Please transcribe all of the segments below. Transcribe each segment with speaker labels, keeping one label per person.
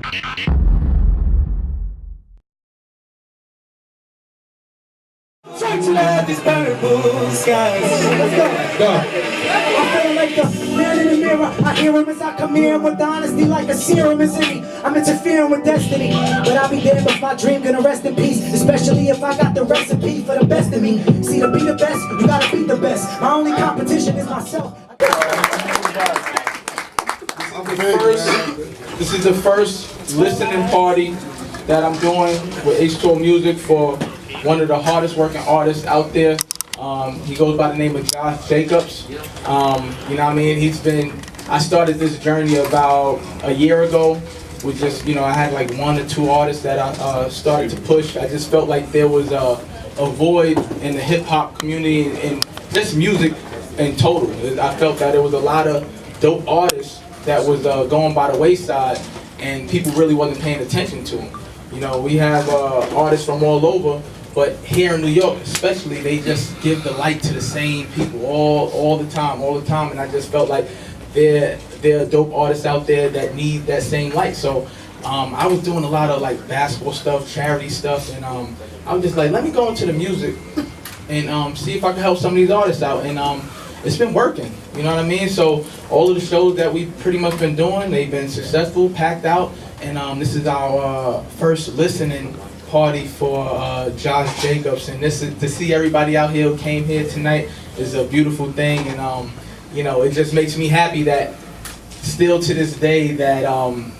Speaker 1: Trying to love these purple skies. Let's go. I feel like the man in the mirror. I hear him as I come here with honesty like a serum is in me. I'm interfering with destiny, but I'll be damned if my dream gonna rest in peace. Especially if I got the recipe for the best of me. See, to be the best, you gotta beat the best. My only competition is myself.
Speaker 2: This is the first listening party that I'm doing with H2O Music for one of the hardest working artists out there. He goes by the name of Josh Jacobs. You know what I mean? I started this journey about a year ago with just, I had like 1 or 2 artists that I started to push. I just felt like there was a void in the hip hop community and just music in total. I felt that there was a lot of dope artists that was going by the wayside and people really wasn't paying attention to them. We have artists from all over, but here in New York especially, they just give the light to the same people all the time, and I just felt like there are dope artists out there that need that same light. So I was doing a lot of like basketball stuff, charity stuff, and I was just like, let me go into the music and see if I can help some of these artists out, and it's been working, you know what I mean? So all of the shows that we've pretty much been doing, they've been successful, packed out, and this is our first listening party for Josh Jacobs, and this is to see everybody out here who came here tonight is a beautiful thing, and it just makes me happy that still to this day that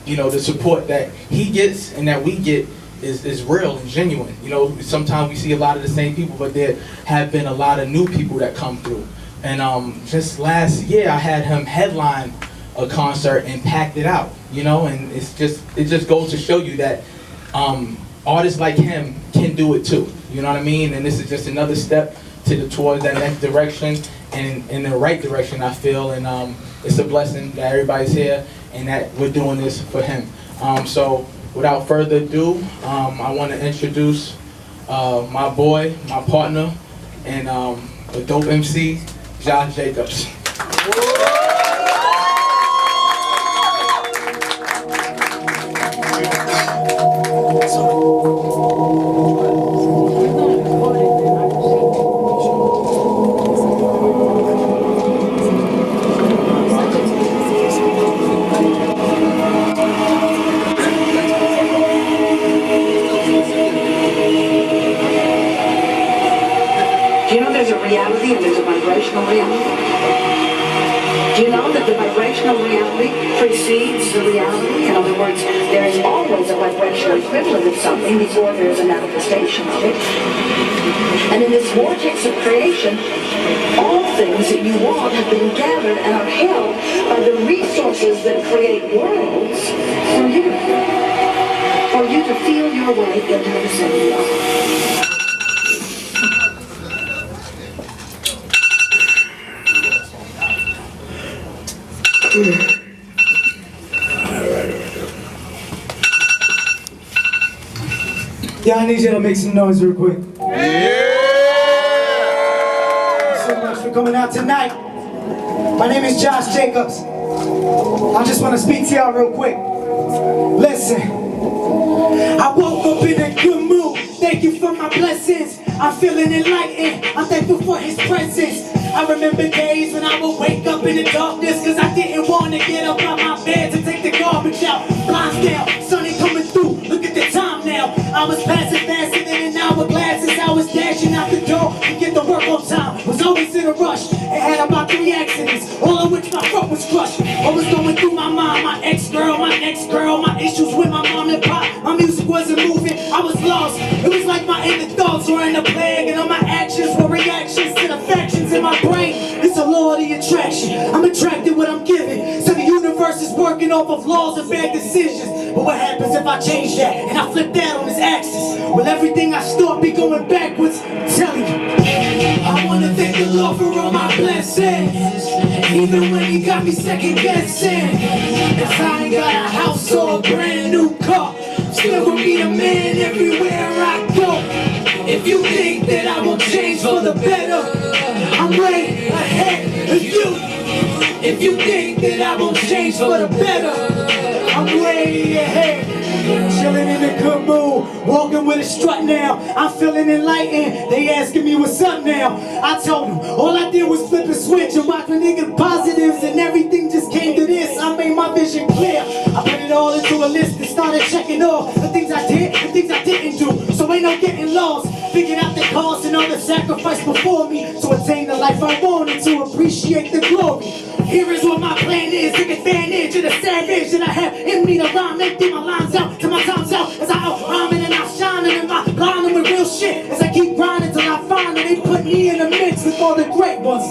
Speaker 2: the support that he gets and that we get is real and genuine. Sometimes we see a lot of the same people, but there have been a lot of new people that come through. And just last year I had him headline a concert and packed it out, and it just goes to show you that artists like him can do it too, you know what I mean? And this is just another step towards that next direction and in the right direction, I feel, and it's a blessing that everybody's here and that we're doing this for him. So without further ado, I want to introduce my boy, my partner, and a dope MC, Josh Jacobs.
Speaker 3: Do you know there's a reality and there's a vibrational reality? Do you know that the vibrational reality precedes the reality? In other words, there is always a vibrational equivalent of something before there is a manifestation of it. And in this vortex of creation, all things that you want have been gathered and are held by the resources that create worlds for you. For you to feel your way into the same.
Speaker 1: Yeah, I need you to make some noise real quick. Yeah! Thank you so much for coming out tonight. My name is Josh Jacobs. I just want to speak to y'all real quick. Listen, I woke up in a good mood. Thank you for my blessings. I'm feeling enlightened. I'm thankful for his presence. I remember days when I would wake up in the darkness cause I didn't want to get up out my bed to take the garbage out. Blinds down, sunny coming through, look at the time now. I was passing faster than an hourglass as I was dashing out the door to get to work on time. Was always in a rush and had about 3 accidents, all of which my front was crushed. What was going through my mind, my ex-girl, my issues with my mom and pop. My music wasn't moving, I was lost. It was like my inner thoughts were in a plague and all my actions were reactions to the factions in my brain. It's a law of the attraction. I'm attracted what I'm giving. So the universe is working off of laws and bad decisions. But what happens if I change that and I flip that on its axis? Will everything I start be going backwards? I'm telling you, I want to thank the Lord for all my blessings. Even when he got me second guessing. If I ain't got a house or a brand new car, still gonna be the man everywhere I go. If you think that I will change for the better, I'm way ahead of you. If you think that I won't change for the better, I'm way ahead walking with a strut now. I'm feeling enlightened. They asking me what's up now. I told them all I did was flip a switch and watch my niggas positives, and everything just came to this. I made my vision clear. I put it all into a list and started checking off the things I did and things I didn't do. So ain't no getting lost. Figured out the cost and all the sacrifice before me to attain the life I wanted, to appreciate the glory. Here is what my plan is: take advantage of the savage that I have in me to rhyme, empty my lines out till my time's out. As I out rhyming and I shining in my blinding with real shit. As I keep grinding till I find that they put me in a mix with all the great ones.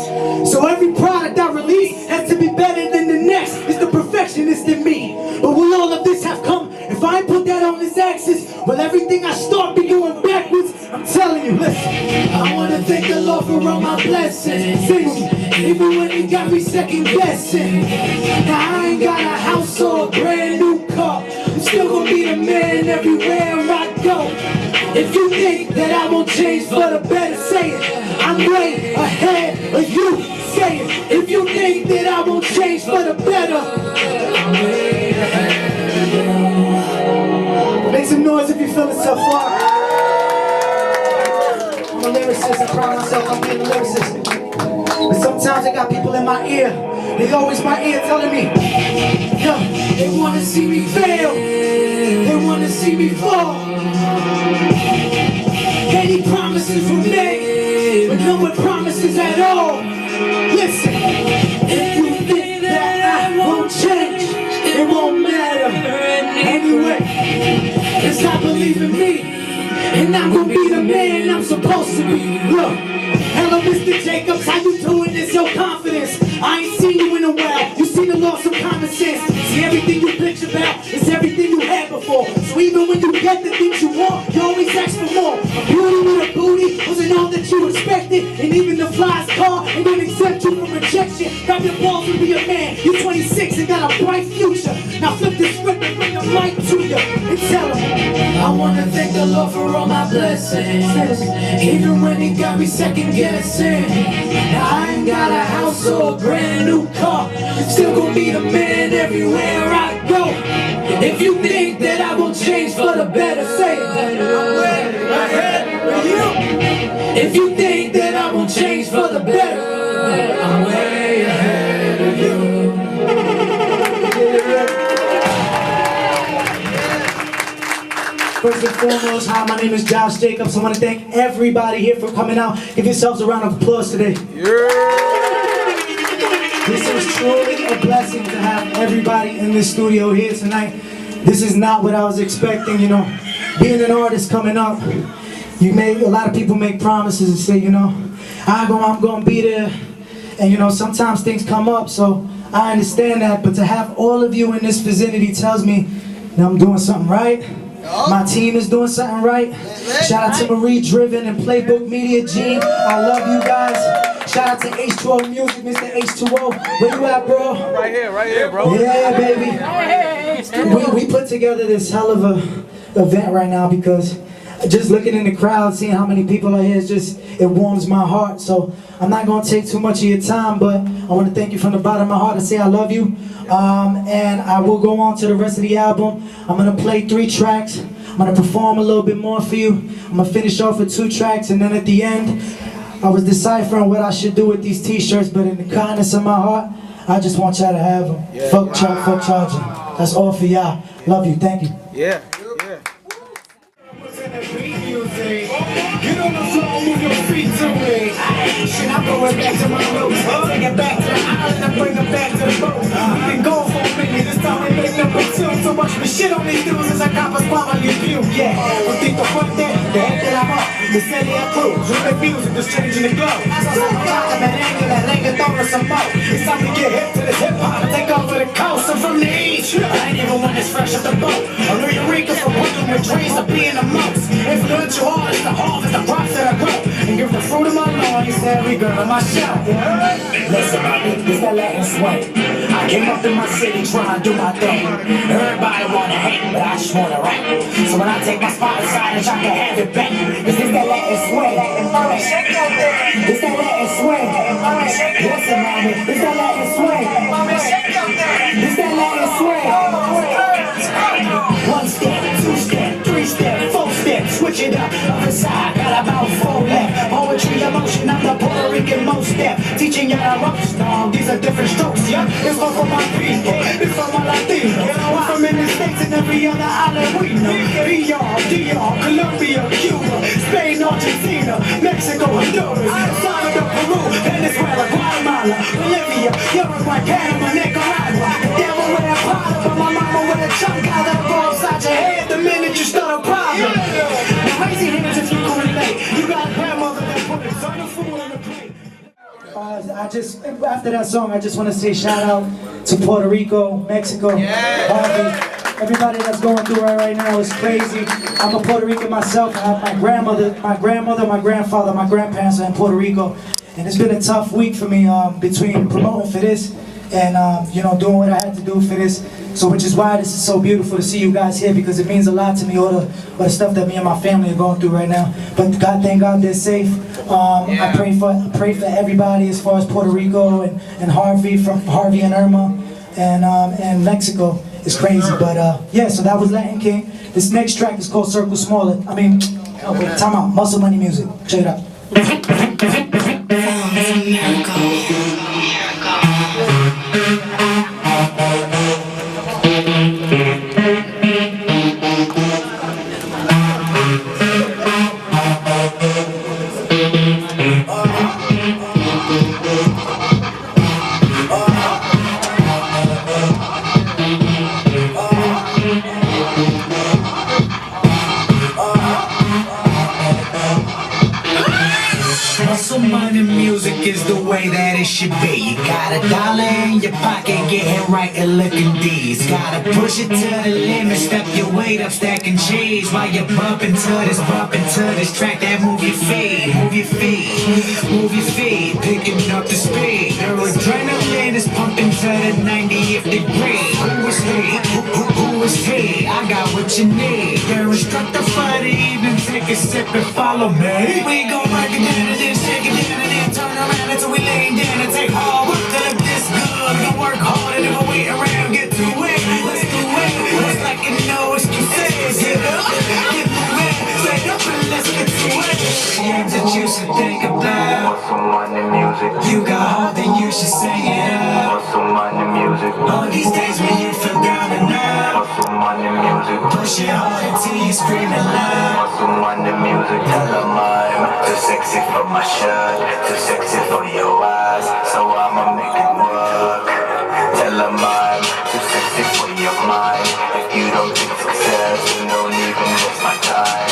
Speaker 1: So every product I release has to be better than the next. It's the perfectionist in me. But will all of this have come if I ain't put that on this axis? Will everything I start be going backwards? I'm telling you, listen. I wanna thank the Lord for all my blessings. Even when He got me second guessing. Now I ain't got a house or a brand new car. I'm still gonna be the man everywhere I go. If you think that I won't change for the better, say it. I'm way ahead of you. Say it. If you think that I won't change for the better, I'm way ahead of you. Make some noise if you feel it so far. I'm a lyricist. I pride myself on being a lyricist. But sometimes I got people in my ear. They always in my ear telling me, yo, they wanna see me fail. They wanna see me fall. Any promises were made, but no one promises at all. Listen, if you think that I won't change, it won't matter anyway. Cause I believe in me, and I'm gonna be the man I'm supposed to be. Look, hello Mr. Jacobs, how you doing? This your confidence? I ain't seen you in a while. You seem to lost some common sense. See, everything you bitch about is everything you had before. So even when you get the things you want, you always ask for more. A beauty with a booty wasn't all that you expected, and even the flyest car ain't gonna accept you from rejection. Grab your balls and be a man. You're 26 and got a bright future. Now flip the script and bring the mic to you and tell them, I wanna thank the Lord for all my blessings. Even when He got me second guessing. Now I ain't got a house or a brand new car. Still gonna be the man everywhere I go. If you think that I won't change for the better, say it. I'm way ahead of you. If you think that I won't change for the better, I'm way ahead of you. First and foremost, hi, my name is Josh Jacobs. I want to thank everybody here for coming out. Give yourselves a round of applause today. This is truly a blessing to have everybody in this studio here tonight. This is not what I was expecting, you know. Being an artist coming up, a lot of people make promises and say, you know, I'm gonna be there. And you know, sometimes things come up, so I understand that. But to have all of you in this vicinity tells me that I'm doing something right. My team is doing something right. Shout out to Marie Driven and Playback Media, Gene. I love you guys. Shout out to H2O Music, Mr. H2O. Where you at, bro?
Speaker 4: Right here, bro.
Speaker 1: Yeah, baby. We put together this hell of a event right now because just looking in the crowd, seeing how many people are here, it warms my heart. So I'm not gonna take too much of your time, but I want to thank you from the bottom of my heart and say I love you. And I will go on to the rest of the album. I'm gonna play 3 tracks. I'm gonna perform a little bit more for you. I'm gonna finish off with 2 tracks, and then at the end, I was deciphering what I should do with these t-shirts, but in the kindness of my heart, I just want y'all to have them.
Speaker 4: Yeah.
Speaker 1: Fuck charging. That's all for y'all. Love you. Thank you.
Speaker 4: Yeah.
Speaker 1: Get on the floor, move your feet to me. Shit, I'm going back to my roots. Take it back to the island and bring it back to the boat. We've been gone for a minute, this time we make number 2. So watch me shit on these dudes as I cop a spot on your view. Yeah, but think the front there, the head that I'm up. The city I cruise, with the music, just changing the glow. So I'm rocking that angle, that nigga throwing some more. It's time to get hip to this hip hop, take over the coast. I'm from the east, I ain't even one that's fresh off the boat. I'm New Eureka from working with dreams of being the most influential artist, the harvest, the crops that I grow, and give the fruit of my loins to every girl in my show. Listen, baby, this that Latin swing. I came up in my city trying to do my thing. Everybody wanna hate, but I just wanna rap. So when I take my spot aside, I try to have it back. Cause this that Latin swing. This that Latin swing. Listen, mommy, this that Latin swing. This that Latin swing. 1 step, 2 step, 3 step, 4 These are different strokes, yeah. This one for my people, this for my Latino. We're from in the States and every other island we know. DR, Colombia, Cuba, Spain, Argentina, Mexico, Honduras, Salvador, Peru, Venezuela, Guatemala, Bolivia, Uruguay, Panama, Nicaragua. Devil with a Prada, but my mama with a chunk out that'll go upside your head the minute you start a problem. Now raise your hands if you can relate. You got a grandmother that put a ton of food on the plate. After that song, I just want to say shout out to Puerto Rico, Mexico, Harvey. Everybody that's going through it right now is crazy. I'm a Puerto Rican myself. I have my grandmother, my grandfather, my grandparents are in Puerto Rico. And it's been a tough week for me between promoting for this and doing what I had to do for this. So which is why this is so beautiful to see you guys here, because it means a lot to me, all the stuff that me and my family are going through right now. But thank God they're safe. I pray for everybody as far as Puerto Rico and Harvey and Irma and Mexico. It's crazy, but yeah. So that was Latin King. This next track is called Circle Smaller. Time out. Muscle Money Music. Check it out.
Speaker 4: Muscle money music is the way that it should be. You got $1 in your pocket, getting right and looking D's. Gotta push it to the limit, step your weight up, stacking cheese. While you're bumping to this track that move your feet, picking up the speed. Your adrenaline is pumping to the 90th degree. Who is he? Who is he? I got what you need. Your instructor for the evening, take a sip and follow me. We gon' rock it down and then shake it down and then turn around until we lay down and take hard work till it gets good. Gonna work hard and never wait around, get to it. Let's do it. It's like you know excuses. Get moving, straight up and let's get to it. Games that you should think about.
Speaker 5: Muscle money music.
Speaker 4: You got heart, then you should sing it out.
Speaker 5: Muscle money music.
Speaker 4: All these days when you feel down and out,
Speaker 5: Muscle money music.
Speaker 4: push it hard until you screaming loud.
Speaker 5: Muscle money music. Tell them I'm too sexy for my shirt, too sexy for your eyes, so I'ma make it work. Tell them I'm too sexy for your mind. If you don't think success, then don't even waste my time.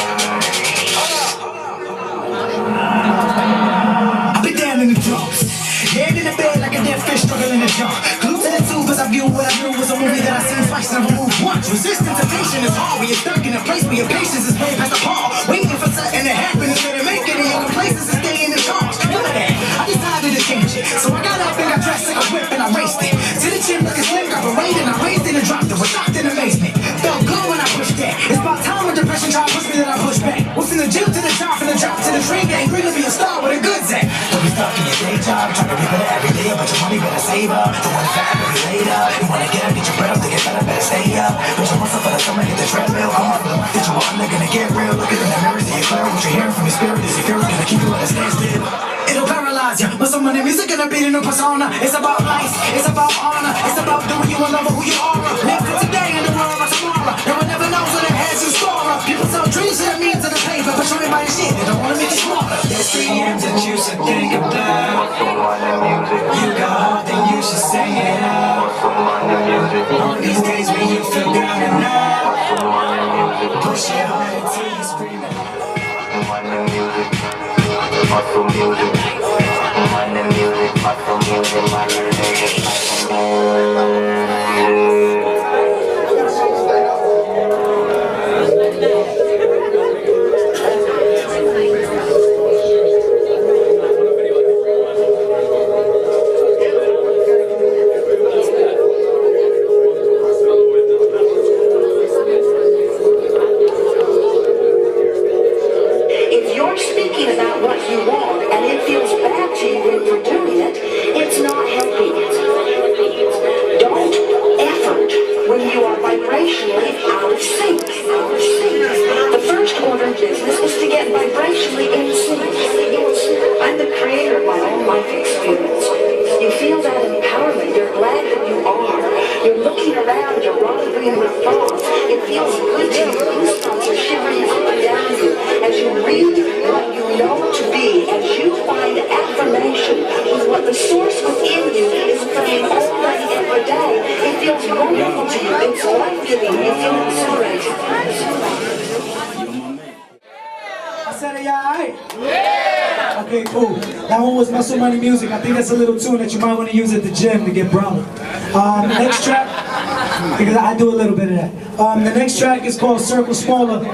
Speaker 4: I've been down in the drums, head in the bed like a dead fish struggling to jump. Glued to the tube as I view what I knew was a movie that I seen twice, never moved once. Resistance to patient is hard when you're stuck in a place where your patience is way past the ball. Waiting for something to happen instead of making it in other places and staying in charge. None of that, I decided to change it. So I got up and got dressed like a whip and I raced it to the gym looking slim, got berated and I raised it and dropped it. Was shocked in amazement, felt good when I pushed that. It's about time when depression tried to push me that I pushed back. Was from the gym to the job, from the drop to the dream game. Dream to be a star with a good set. Don't be stuck in your day job, trying to be better every day, but your money better save up. Don't wanna fat every later. You wanna get up, get your bread up, to get better stay up. Put your muscle for the summer, hit the treadmill. Come on, that you want, they're gonna get real. Look at the mirror, see it clear. What you're hearing from your spirit is your fear, gonna keep you at a standstill. It'll paralyze you, but some money music gonna be the new persona. It's about life, it's about honor, it's about doing you and loving who you are. Live for today and the world of tomorrow. No one never knows what it has in store. People sell dreams to the means of the paper, but you ain't buying shit, they don't wanna make you smarter. There's 3 M's that you should think about.
Speaker 5: Muscle money music.
Speaker 4: You got heart, then you should sing it out.
Speaker 5: Muscle money music.
Speaker 4: On these days when you feel down and out,
Speaker 5: Muscle money music.
Speaker 4: push it hard until you're screaming.
Speaker 5: Money music. Muscle music. Money music. Muscle music. Money music.
Speaker 3: If you're speaking about what you want and it feels with thoughts. It feels good to you. Goosebumps are shivering up and down you as you read what you know to be, as you find affirmation with what the source within you is praying all day, every day. It feels wonderful to you. It's life-giving. You feel exhilarated.
Speaker 1: I said, are y'all alright? Yeah! Okay, cool. That one was Muscle Money Music. I think that's a little tune that you might want to use at the gym to get brother. Next track, because I do a little bit of that. The next track is called Circle Smaller.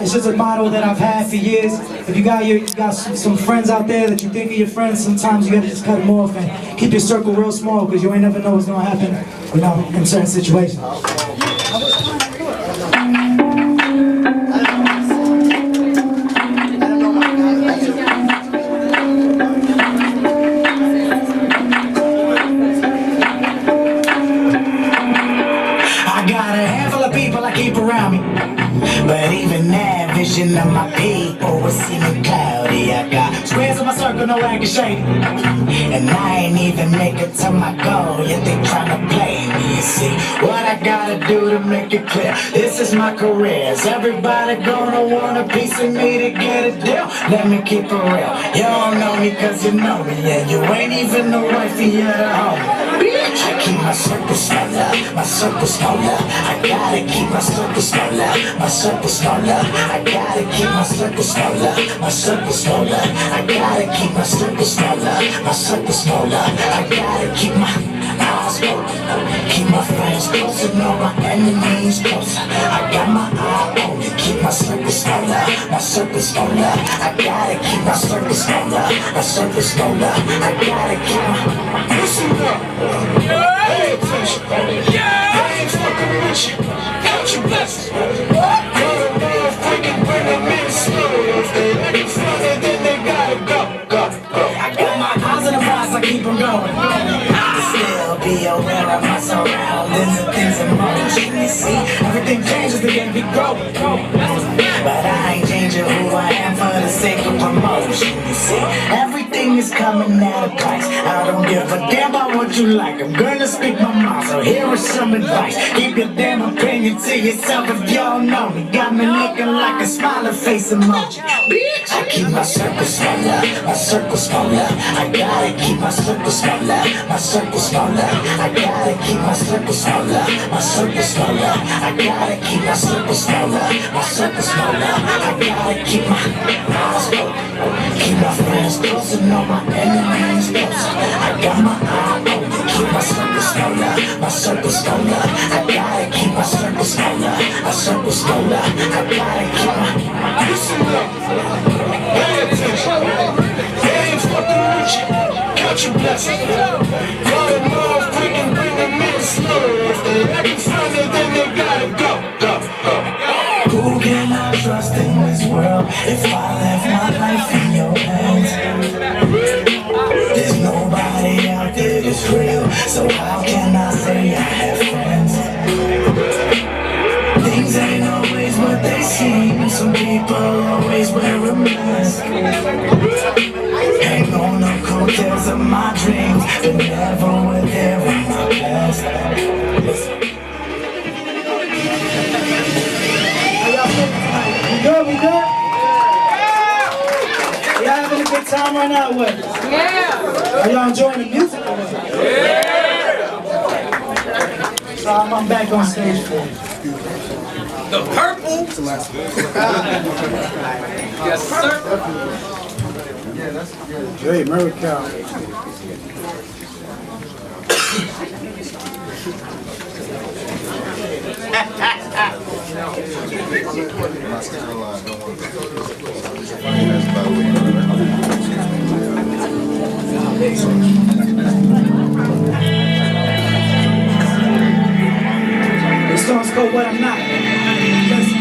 Speaker 1: It's just a motto that I've had for years. If you got some friends out there that you think are your friends, sometimes you gotta just cut them off and keep your circle real small, because you ain't never know what's gonna happen, you know, in certain situations.
Speaker 4: Around me, but even that vision of my people was seeming cloudy. I got squares in my circle, no I can shade, and I ain't even make it to my goal yet they tryna play me. You see what I gotta do to make it clear? This is my career. Is everybody gonna want a piece of me to get a deal? Let me keep it real. You don't know me 'cause you know me, and you ain't even the wifey of the home. I keep my circle smaller, my circle smaller. I gotta keep my circle smaller, my circle smaller. I gotta keep my circle smaller, my circle smaller. I gotta keep my circle smaller, my circle smaller. I gotta keep my eyes open, keep my friends closer, know my enemies closer. I got my eye on you, keep my circle smaller, my circle smaller. I gotta keep my circle smaller, my circle smaller. I gotta keep my listen up. Pay attention. I ain't fucking with you. Count your blessings. Got a freaking when I'm in slow. If they let it front it, then they gotta go. I got my eyes on the prize, I keep them going. Still be aware of my surroundings and things in motion. You see, everything changes, the game be growing. But I ain't changing who I am for the sake of promotion. You see, everything is coming at a price. I don't give a damn about what you like. I'm gonna speak my mind, so here is some advice. Keep your damn opinion to yourself if you don't know me. Got me looking like a smiley face emoji. Bitch, I keep my circle smaller, my circle smaller. I gotta keep my circle smaller, my circle smaller. I gotta keep my circle smaller, my circle smaller. I gotta keep my circle smaller, my circle smaller. I gotta keep my eyes open, keep my friends closer, know my enemies closer. I got my eye open, keep my circle smaller, my circle smaller. I gotta keep my circle smaller, my circle smaller. I gotta keep my listen up, pay attention. They ain't fucking with you, count your blessings. Got them all freaking bring them in slow. If they let it front it, then they gotta go. Who can I trust in this world if I left my life in your hands? There's nobody out there that's real, so how can I say I have friends? Things ain't always what they seem. Some people always wear a mask. Hang on the coattails of my dreams, but never were there in my past.
Speaker 1: We good? Y'all having a good time right now, what? Yeah! Are y'all enjoying the music or what? Yeah! So I'm back on stage for you.
Speaker 6: The purple. Yes, sir.
Speaker 1: Hey, Mary Cow. This song's called What I'm Not. Listen.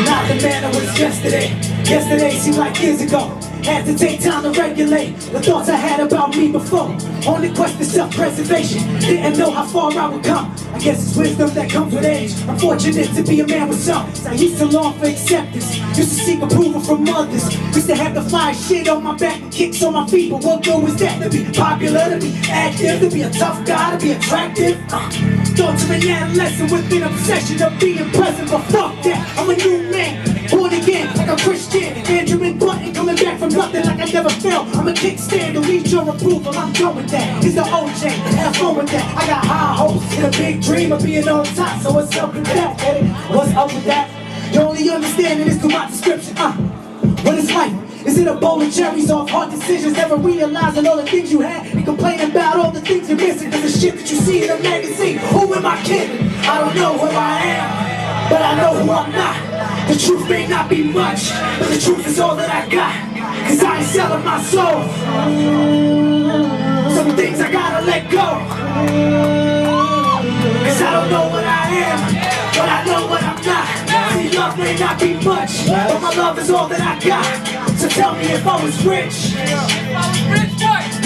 Speaker 1: Not the man I was yesterday. Yesterday seemed like years ago. Had to take time to regulate the thoughts I had about me before. Only question self-preservation. Didn't know how far I would come. I guess it's wisdom that comes with age. I'm fortunate to be a man with some. I used to long for acceptance. Used to seek approval from others. Used to have to fly shit on my back and kicks on my feet. But what good was that? To be popular, to be active, to be a tough guy, to be attractive. Thoughts of an adolescent with an obsession of being present. But fuck that, I'm a new man. Born again, like a Christian. Benjamin Button coming back from nothing like I never felt. I'm a kickstand to reach your approval. I'm done with that. He's the OJ. Have fun with that. I got high hopes and a big dream of being on top. So what's up with that? What's up with that? The only understanding is through my description. What is life? Is it a bowl of cherries off hard decisions? Never realizing all the things you had and complaining about all the things you're missing. Cause the shit that you see in the magazine. Who am I kidding? I don't know who I am, but I know who I'm not. The truth may not be much, but the truth is all that I got. Cause I ain't selling my soul. Some things I gotta let go. Cause I don't know what I am, but I know what I'm not. See, love may not be much, but my love is all that I got. So tell me if I was rich,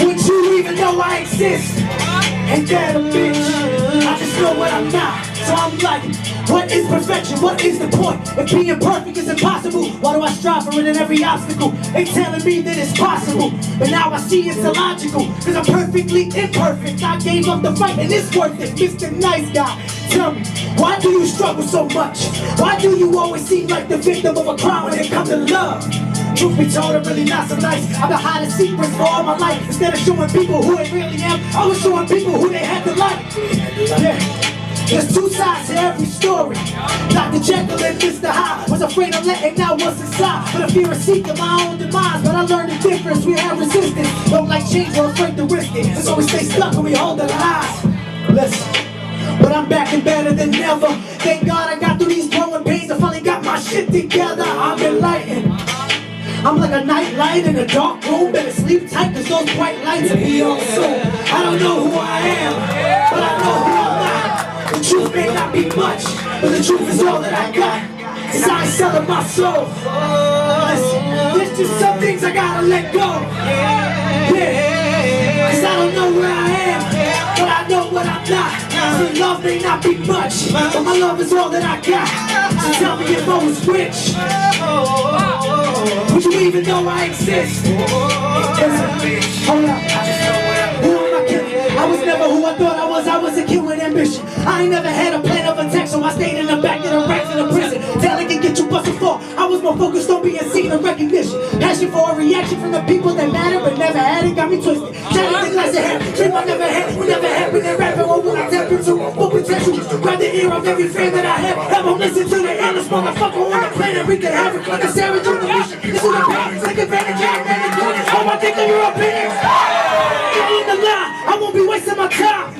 Speaker 1: would you even know I exist? Ain't that a bitch? I just know what I'm not. So I'm like, what is perfection? What is the point? If being perfect is impossible, why do I strive for it in every obstacle? They telling me that it's possible, but now I see it's illogical. Cause I'm perfectly imperfect. I gave up the fight and it's worth it. Mr. Nice Guy, tell me, why do you struggle so much? Why do you always seem like the victim of a crime when it comes to love? Truth be told, I'm really not so nice. I've been hiding secrets for all my life. Instead of showing people who they really am, I was showing people who they had to like. Yeah. There's two sides to every story. Dr. Jekyll and Mr. Hyde was afraid of letting out what's inside, but a fear of seeking my own demise. But I learned the difference, we have resistance. Don't like change or afraid to risk it, and so we stay stuck when we hold the lies. Listen, but I'm back and better than ever. Thank God I got through these growing pains. I finally got my shit together. I'm enlightened. I'm like a night light in a dark room. Better sleep tight cause those bright lights will be on soon. I don't know who I am, but I know who I'm not. The truth may not be much, but the truth is all that I got. Cause I ain't selling my soul. Listen, there's just some things I gotta let go. Yeah, cause I don't know where I am, but I know what I'm not. See, love may not be much, but my love is all that I got. So tell me if I was rich, would you even know I exist? Hold up, who am I kidding? I was never who I thought I was a kid with ambition. I ain't never had a plan of attack, so I stayed in the back of the racks in the prison. Talent can get you busted for. I was more focused on being seen and recognition. Passion for a reaction from the people that matter, but never had it, got me twisted. Shining things like the hair, dream I never had, we never had, when they rapping, what will I tap into? What potential? Grab the ear of every fan that I have them listen to the illest motherfucker on the planet. We can have it like a savage on the mission. This is the power, take advantage, man, doing this. Oh, I think of your opinions. I ain't the lie, I won't be wasting my time.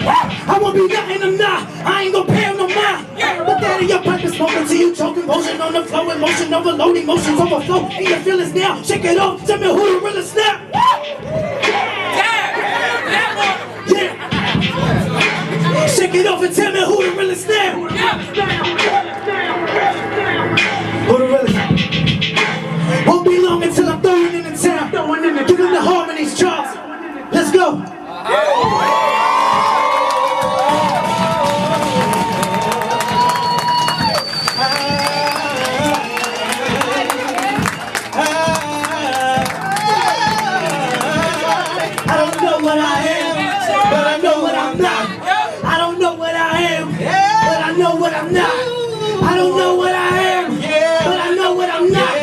Speaker 1: I won't be nothing I'm not. I ain't gonna pay no mind. But that ain't your purpose. Moment to you choking, motion on the flow, emotion overload, emotions overflow. And your feelings now, shake it off. Tell me who the realest snap. Yeah. Shake it off and tell me who the realest snap. Who the realest? Won't be long until I'm throwing in the town. Give them the harmonies, Charles. Let's go. What I am, but I know what I'm not. I don't know what I am, but I know what I'm not. I don't know what I am, but I know what I'm not.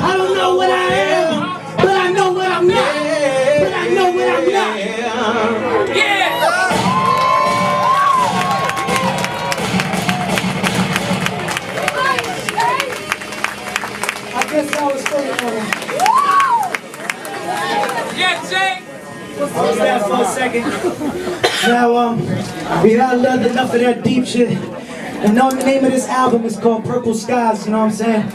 Speaker 1: I don't know what I am, but I know what I'm not. But I know what I'm not. Yeah. I guess I was funny.
Speaker 6: Yeah, Jay.
Speaker 1: Hold that for a second. Now, we had learned enough of that deep shit. And the name of this album is called Purple Skies, you know what I'm saying?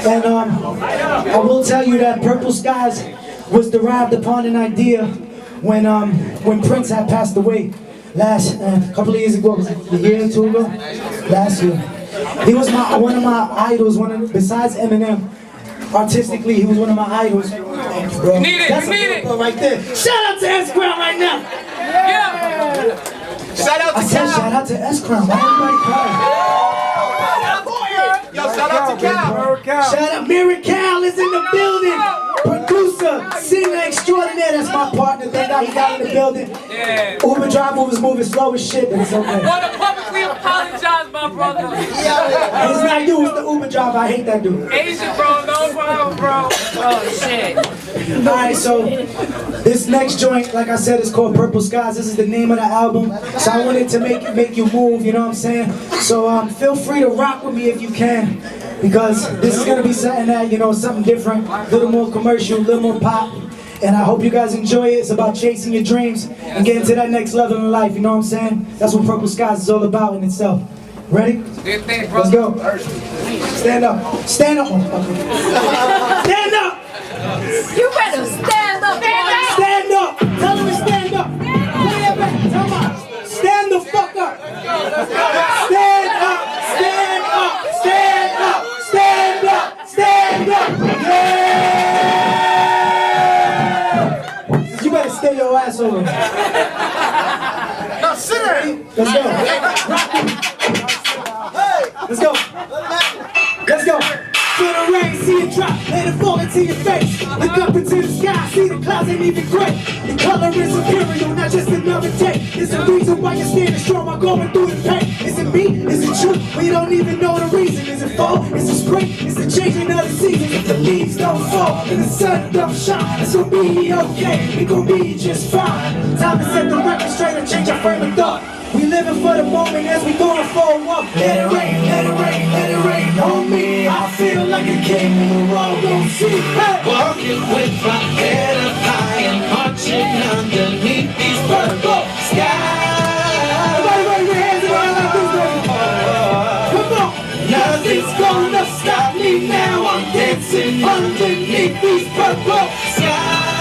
Speaker 1: And I will tell you that Purple Skies was derived upon an idea when Prince had passed away last couple of years ago. Was it a year or two ago? Last year. He was one of my idols. Besides Eminem, artistically, he was one of my idols. Thank you, bro.
Speaker 6: Need it,
Speaker 1: That's
Speaker 6: you need
Speaker 1: a
Speaker 6: it.
Speaker 1: good right there. Shout out to S-Crown right now.
Speaker 6: Yeah.
Speaker 2: Shout out
Speaker 1: I
Speaker 2: to
Speaker 1: said
Speaker 2: Cal.
Speaker 1: shout out to S-Crown. Why everybody crying?
Speaker 2: Yo, shout out to Cal.
Speaker 1: Shout out, Mary Cal is in the building. Producer, singer extraordinaire. That's my partner. Thank God he got in the building.
Speaker 6: Yeah.
Speaker 1: Uber driver was moving slow as shit, but it's okay.
Speaker 6: Want to publicly apologize, my brother.
Speaker 1: And it's not you, it's the Uber driver. I hate that dude.
Speaker 6: Asian, bro. No problem, bro. Oh, shit.
Speaker 1: Alright, so this next joint, like I said, is called Purple Skies. This is the name of the album. So I wanted to make you move, you know what I'm saying? So feel free to rock with me if you can. Because this is gonna be something that, you know, something different, a little more commercial, a little more pop. And I hope you guys enjoy it. It's about chasing your dreams and getting to that next level in life, you know what I'm saying? That's what Purple Skies is all about in itself. Ready?
Speaker 6: Good thing, bro.
Speaker 1: Let's go. Stand up. Stand up, motherfucker. Stand up!
Speaker 7: You better stand up.
Speaker 1: Stand up! Tell him to stand up! Play it back! Tell him! Stand the fuck up! Stand up! Stand up! Stand up! Stand up! Stand up! Yeah! You better stay your ass over.
Speaker 2: No, sit there.
Speaker 1: Let's go. Let's go. Let's go. Feel the rain, see it drop, let it fall into your face. Look up into the sky, see the clouds ain't even gray. The color is imperial, not just another day. There's a reason why you're standing strong while going through the pain. Is it me? Is it you? We don't even know the reason. Is it fall? Is it spring? Is it changing of the season? If the leaves don't fall and the sun don't shine, it's gonna be okay. We gon' be just fine. Time to set the record straight and change our frame of thought. We living for the moment as we going for a walk. Let it rain, let it rain, let it rain on me. I feel like a king in the world don't see. Hey.
Speaker 8: Walking with my head up high and marching underneath these purple skies.
Speaker 1: Everybody raise your hands around like this, baby. Come on.
Speaker 8: Nothing's gonna stop me now. I'm dancing underneath these purple skies.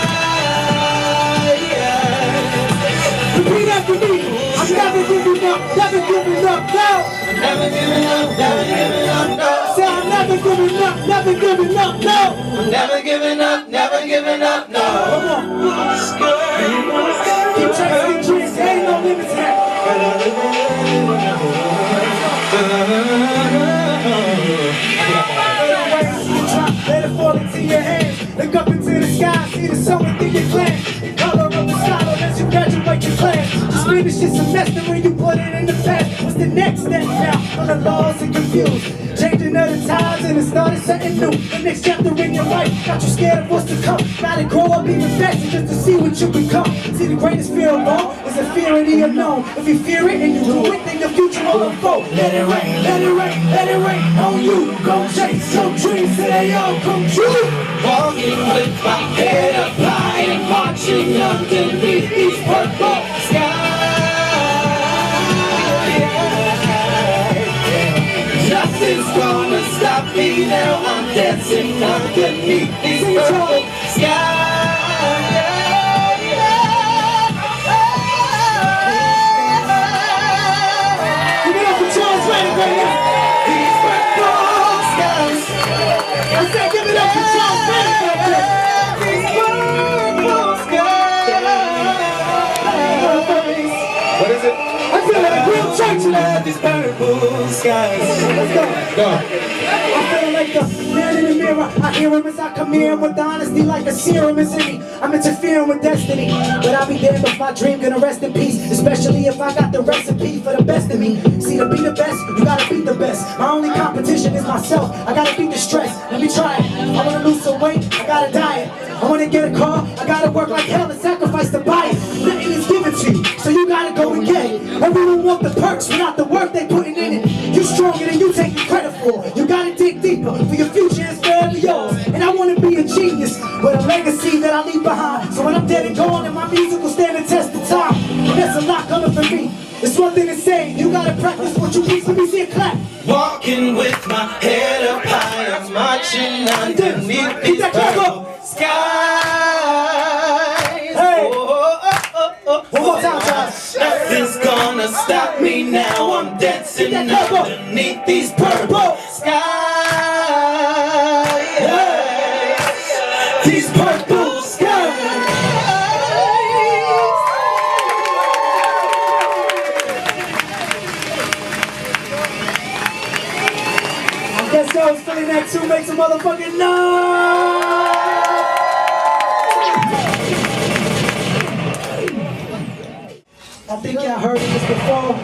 Speaker 1: Repeat after me. I'm never giving up, never giving up, no.
Speaker 8: Never giving up, never giving up, no.
Speaker 1: Say I'm never giving up, never giving up, no.
Speaker 8: I'm never giving up, never giving up, no.
Speaker 1: Come on. Keep chasing your dreams, there ain't no limits here. Let it fall into your hands. Look up into the sky, see the sun within your glance. The color of the sky as you graduate your class. Just finish your semester when you put it in the past. What's the next step now? On the laws and confused. Changing of the times and it started something new. The next chapter in your life got you scared of what's to come. Gotta grow up even faster just to see what you become. See, the greatest fear of all is the fear of the unknown. If you fear it and you do it, then your future will unfold. Let it rain, let it rain, let it rain on you. Go chase your dreams till they all come true.
Speaker 8: Walking with my head up high and marching underneath these purple skies. Nothing's gonna stop me now. I'm dancing underneath these purple skies.
Speaker 1: Give it up for Charles Redding right now.
Speaker 8: These purple skies.
Speaker 1: I said give it up for Charles Redding right now.
Speaker 8: These purple skies.
Speaker 2: What is it?
Speaker 1: I feel like a real church now.
Speaker 8: These purple skies.
Speaker 1: Let's go. I feel like the man in the mirror. I hear him as I come here with honesty like a serum is in me. I'm interfering with destiny, but I'll be damned if my dream gonna rest in peace. Especially if I got the recipe for the best of me. See, to be the best, you gotta beat the best. My only competition is myself. I gotta beat the stress. Let me try it. I wanna lose some weight. I gotta diet. I wanna get a car. I gotta work like hell and sacrifice to buy it. Nothing is given to you, so you gotta go and get it. Everyone want the perks without the work they putting in it. You stronger than you taking credit for. You gotta dig deeper, for your future is forever yours. And I wanna be a genius with a legacy that I leave behind. So when I'm dead and gone, and my music will stand the test of time. And there's a lot coming for me. It's one thing to say, you gotta practice what you preach. Let me see a clap.
Speaker 8: Walking with my head up high, I'm marching underneath these purple skies.
Speaker 1: Hey.
Speaker 8: Oh.
Speaker 1: One more time, Josh.
Speaker 8: Nothing's gonna stop me now. I'm dancing underneath these purple skies. These purple
Speaker 1: those feeling that too, make some motherfucking noise! I think y'all heard this before.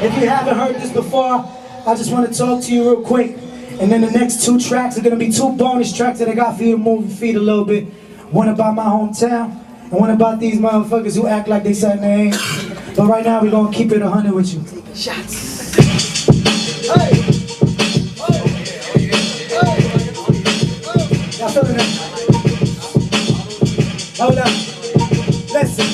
Speaker 1: If you haven't heard this before, I just want to talk to you real quick. And then the next 2 tracks are going to be 2 bonus tracks that I got for you to move your feet a little bit. One about my hometown, and one about these motherfuckers who act like they said their name. But right now, we're going to keep it 100 with you. Shots. Hey! Y'all feeling that? Hold up. Listen.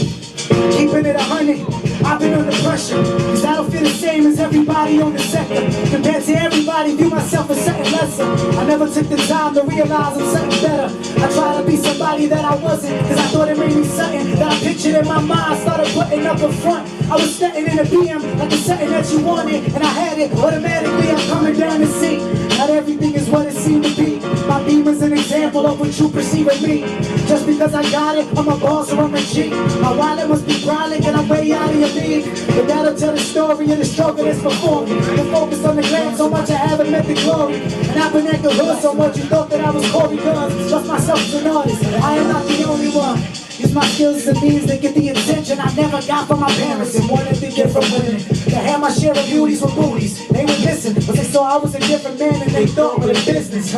Speaker 1: Keeping it 100. I've been under pressure, cause I don't feel the same as everybody on the sector. Compared to everybody, view myself as something lesser. I never took the time to realize I'm something better. I tried to be somebody that I wasn't, cause I thought it made me something that I pictured in my mind. Started putting up a front. I was standing in a BM like it's something that you wanted, and I had it. Automatically I'm coming down to see not everything is what it seemed to be. My beam is an example of what you perceive of me. Just because I got it, I'm a boss or I'm a G. My wallet must be brolic and I'm way out of your league. But that'll tell the story of the struggle that's before me. The focus on the glam so much I haven't met the glory. And I've been at the hood so much you thought that I was Corey Guns. Trust myself as an artist, I am not the only one. Use my skills and means to get the attention I never got from my parents and wanted to get from women. To have my share of beauties with booties. They would listen, but they saw I was a different man and they thought, what a business.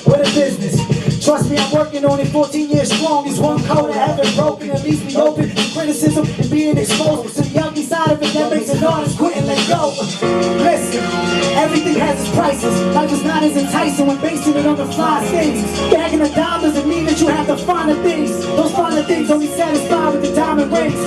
Speaker 1: What a business. Trust me, I'm working on it 14 years strong. Is one code I haven't broken. At least be open to criticism and being exposed to the ugly side of it that makes an artist quit and let go. Listen, everything has its prices. Life is not as enticing when basing it on the fly things. Bagging a dime doesn't mean that you have the finer things. Those finer things only satisfy with the diamond rings.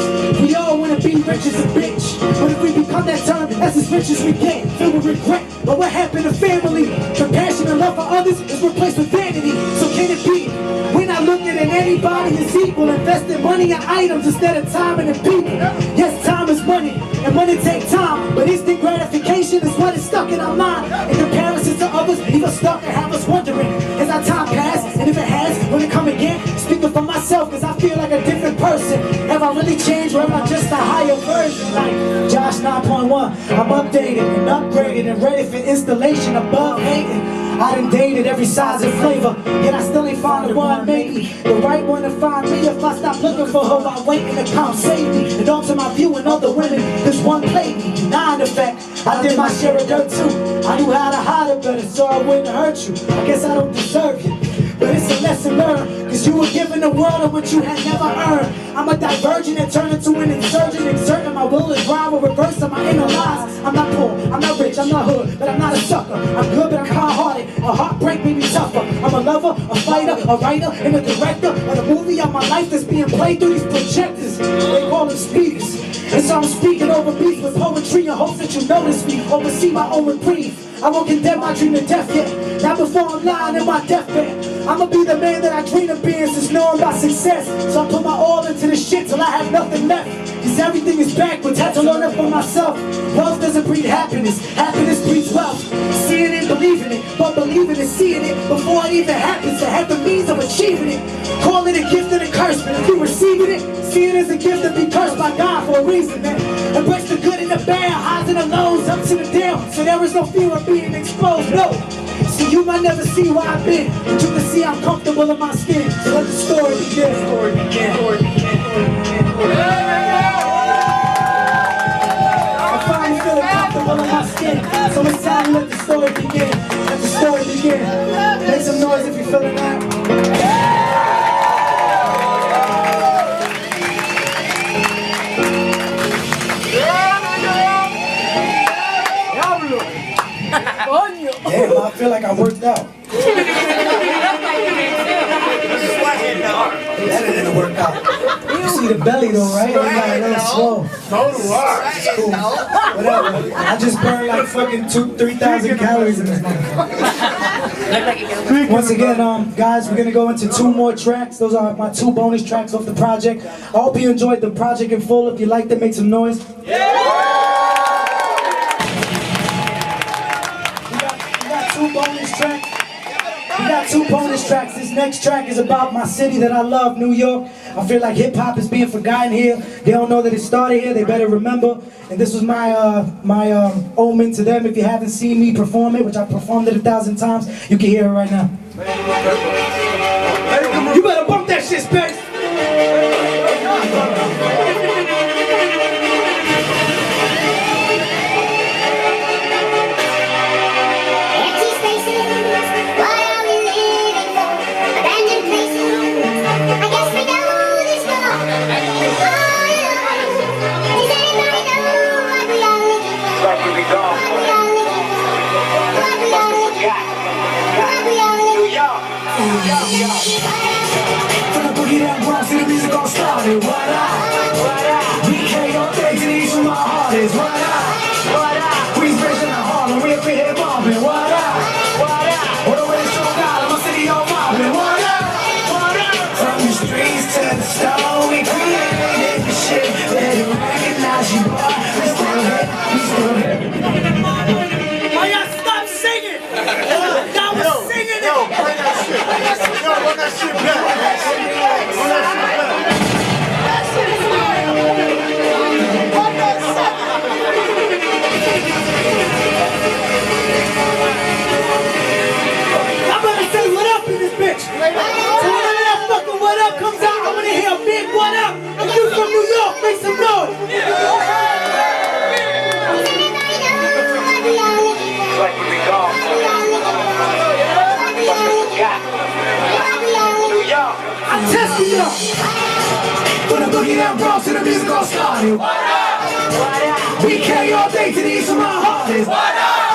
Speaker 1: We all want to be rich as a bitch, but if we become that term, that's as rich as we get. Filled with regret, but what happened to family? Compassion and love for others is replaced with vanity. So can it be? We're not looking at anybody as equal, investing money in items instead of time and in people. Yes, time is money, and money takes time, but instant gratification is what is stuck in our mind. In comparison to others, leave us stuck and have us wondering, has our time passed? And if it has, will it come again? Speaking for myself, cause I feel like a different person. Have I really changed, or am I just a higher version? Like Josh 9.1, I'm updated and upgraded and ready for installation above hating. I done dated every size and flavor, yet I still ain't found the one, maybe the right one to find me. If I stop looking for her while waiting to come save me, and alter my view and other women, cause one played me. Nah, in effect, I did my share of dirt too. I knew how to hide it better so I wouldn't hurt you. I guess I don't deserve you, but it's a lesson learned, cause you were given the world of what you had never earned. I'm a divergent and turn into an insurgent, exerting my will to drive or reverse of my inner lies. I'm not poor, I'm not rich, I'm not hood, but I'm not a sucker. I'm good, but I'm hard-hearted. A heartbreak made me tougher. I'm a lover, a fighter, a writer, and a director of the movie of my life that's being played through these projectors. They call them speakers. And so I'm speaking over beats with poetry in hopes that you notice me, oversee my own reprieve. I won't condemn my dream to death yet, not before I'm lying in my deathbed. I'ma be the man that I dream of being since knowing about success. So I put my all into the shit till I have nothing left. Cause everything is backwards, had to learn it for myself. Wealth doesn't breed happiness, happiness breeds wealth. Seeing it, believing it, but believing and seeing it before it even happens, to have the means of achieving it. Call it a gift and a curse, but if you receiving it, see it as a gift and be cursed by God for a reason, man. Embrace the good and the bad, highs and the lows, ups and the downs, so there is no fear of being exposed, no. See, you might never see where I've been, but you can see I'm comfortable in my skin. So let the story begin. I'm finally feeling comfortable in my skin, so it's time to let the story begin. Let the story begin. Make some noise if you're feeling that. Damn, I feel like I worked out. That didn't work out. You see the belly though, right? I got a little slow. Cool. Whatever. I just burned like fucking 3,000 calories in this motherfucker. Once again, guys, we're gonna go into 2 more tracks. Those are my 2 bonus tracks off the project. I hope you enjoyed the project in full. If you liked it, make some noise. Yeah! We got 2 bonus tracks. We got 2 bonus tracks. This next track is about my city that I love, New York. I feel like hip hop is being forgotten here. They don't know that it started here. They better remember. And this was my omen to them. If you haven't seen me perform it, which I performed it 1,000 times, you can hear it right now. You better bump that shit, Space. From the boogie down Bronx to the music gon' start it. What up? BK all day to the east from my heart is what up? Queensbridge in the Harlem, we up in here bombing. What up? All the way to Strong Island, my city all mobbing. What up? From the streets to the stone, we created the shit. Better recognize you, boy. We still here, we still here. Oh, y'all stop singing! Y'all was singing it!
Speaker 9: Bring that shit. Run that shit back. Run that
Speaker 1: I better say what up in this bitch. So whenever that fucking what up comes out, I wanna hear a big what up. If you from New York, make some noise. I'm testing you. From the boogie down Bronx to the music all started. What up? BK all day to the east of my heart is what up?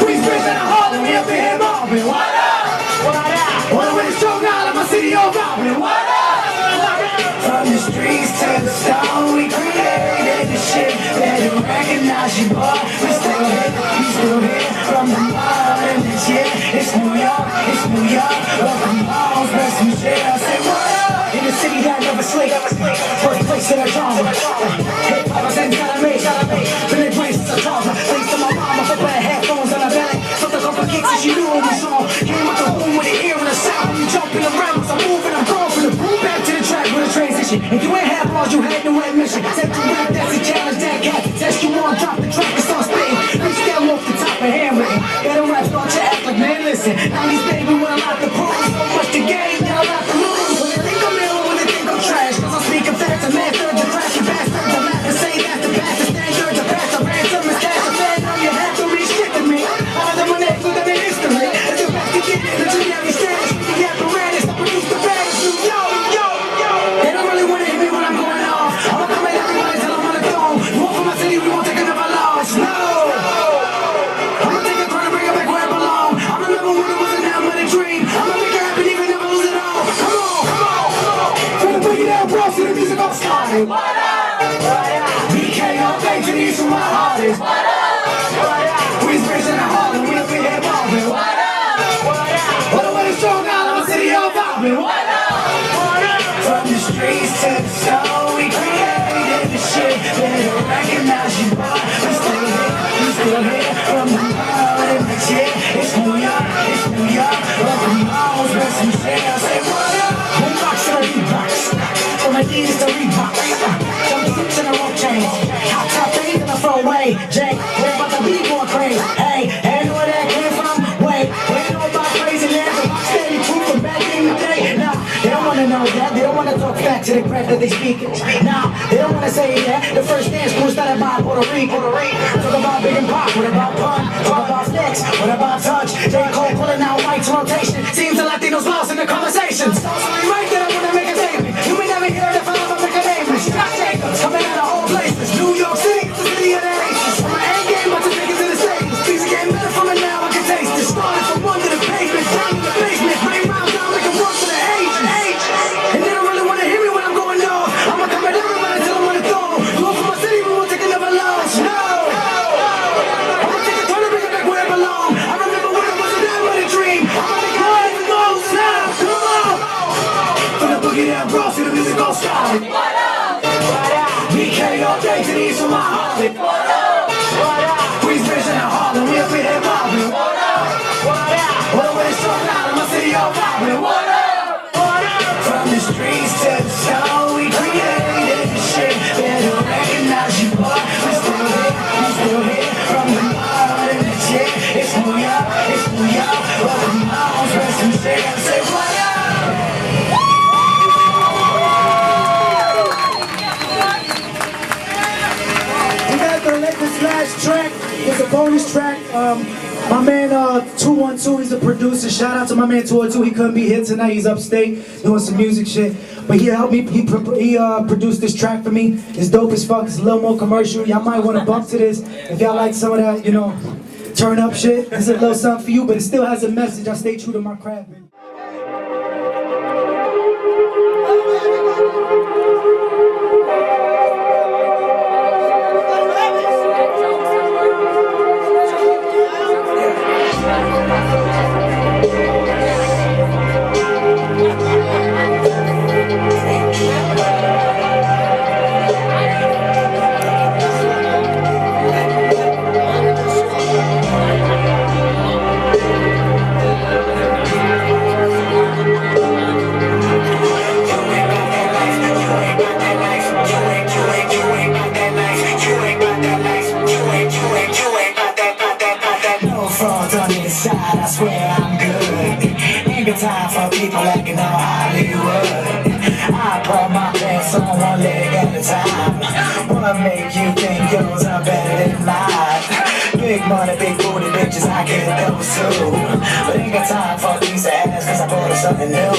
Speaker 1: Queensbridge and the Harlem, we up in here mobbing. What up? All the way to Strong Island, my city all robbing. What up? From the streets to the stone, we created the shit. Better recognize you, boy. We still here, we still here. From the mud and the shit. It's New York, it's New York. Welcome home, rest some shit. I say what up? In the city that never sleep. First place in the genre. Hip hop is inside of me. Been in place since a toddler. Thanks to my mama for playing headphones on her belly. Something couple kicks and she knew it was on. Came out the room with an ear and a sound. I'm jumping around, I'm moving, I'm going from the boom back to the track with a transition. If you ain't had balls, you had no admission. Take the rap, that's a challenge that cat. Test you on, drop the track and start spitting. Reach down off the top and handwritten. Better rap, start to act like man, listen. 90s baby, when I like the prove. So much to gain, then I like to lose. When they think I'm ill, when they think I'm trash. Cause I'm speaking fast, a man, third to crash, you bastard. I'm not to say that's the best, the standard, the best, the ransom is cash, the fan. Now you have to restrict me. All of them are next with them in history. It's the best to get in the generic status. With the apparatus, I produce the baddest. Yo. They don't really wanna hear me when I'm going off. I'ma come at everybody till I'm on the throne. You want from my city, we won't take another loss. No. I'ma take a turn and bring it back where it belongs. I remember when it was a now but a dream. I'ma make it happen even never lose it all. Come on. From the boogie down Bronx to the music all started. What up? BK all day to the east of my heart is what up? Queensbridge and the Harlem, we up in here bombing. What up? All the way to Strong Island, my city all bombing. What up? From the streets to the stone, we created the shit. Better recognize you, boy. We still here, we still here. From the mud and the shit. It's New York, it's New York. Welcome home, rest some shit. I say what up? Boombox to the beatbox. From Adidas to Reebok. Jumpsuits and a rope chain. Hot top things in the front way. Jake, where about the B-boy craze? Hey, know where that came from? Wait, know about craziness? Steady proof from back in the day. Nah, they don't wanna know that. They don't wanna talk back to the crap that they speak. Nah, they don't wanna say that. The first dance crew started by Puerto Rico. Talk about Big and Pop, what about Pun? Talk about Flex, what about Touch? J. Cole pulling out whites rotation. Seems the Latinos lost in the conversations. So right there, I wanna make a statement. You may never hear it if I ever make a name. Josh Jacobs, coming out of all places. New York City, the city of the aces. From my end game, bunch of niggas in the stages. Things are getting better from it now, I can taste it. Started from one to the pavement, down to the basement. Rain rounds down like a run to the ages. And they don't really wanna hear me when I'm going off. I'ma come at everybody till I'm on the throne. You up for my city, we won't take another loss. No. I'ma take a turn and bring it back where it belongs. I remember when it was a damn but a dream. I'ma make it right and go now. Come on. From the boogie down Bronx to the music all started. What up? BK all day to the east of my heart. What up? Queensbridge and the Harlem, we up in here mobbing. What up? All the way to Strong Island.
Speaker 4: New York, whether we moms, rest we say what up?
Speaker 1: We got this last track. It's a bonus track. My man 212, he's a producer. Shout out to my man 212. He couldn't be here tonight. He's upstate doing some music shit. But he helped me. He produced this track for me. It's dope as fuck. It's a little more commercial. Y'all might want to bump to this if y'all like some of that, you know, turn up shit. It's a little something for you, but it still has a message. I stay true to my craft, man.
Speaker 4: I swear I'm good. Ain't got time for people acting all Hollywood. I brought my pants on one leg at a time. Wanna make you think yours are better than mine. Big money, big booty bitches, I get those too. But ain't got time for these ass, cause I bought something new.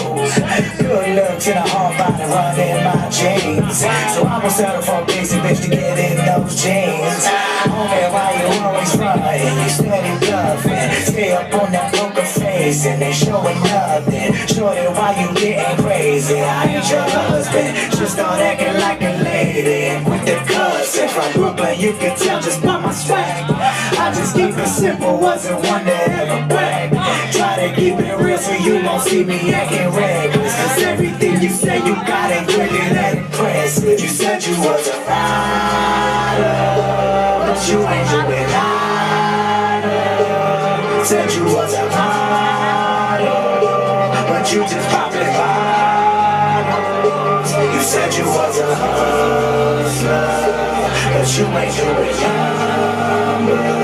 Speaker 4: Good looks in a hard body running my jeans. So I will settle for a basic bitch to get in those jeans. Homie, why you always running? You steady bluffing. Stay up on that poker face and they showing nothing. Shorty, why you getting crazy? I ain't your husband. Just start acting like a lady and quit the cussing. From Brooklyn, you can tell just by my swag. I just keep it simple, wasn't one to ever brag. Try to keep it real so you won't see me acting reckless. Cause everything you say you got ain't really that impressive. You said you was a rider, but you ain't doing nada. Said you was a model, but you just popping bottles. You said you was a hustler, but you ain't doing numbers.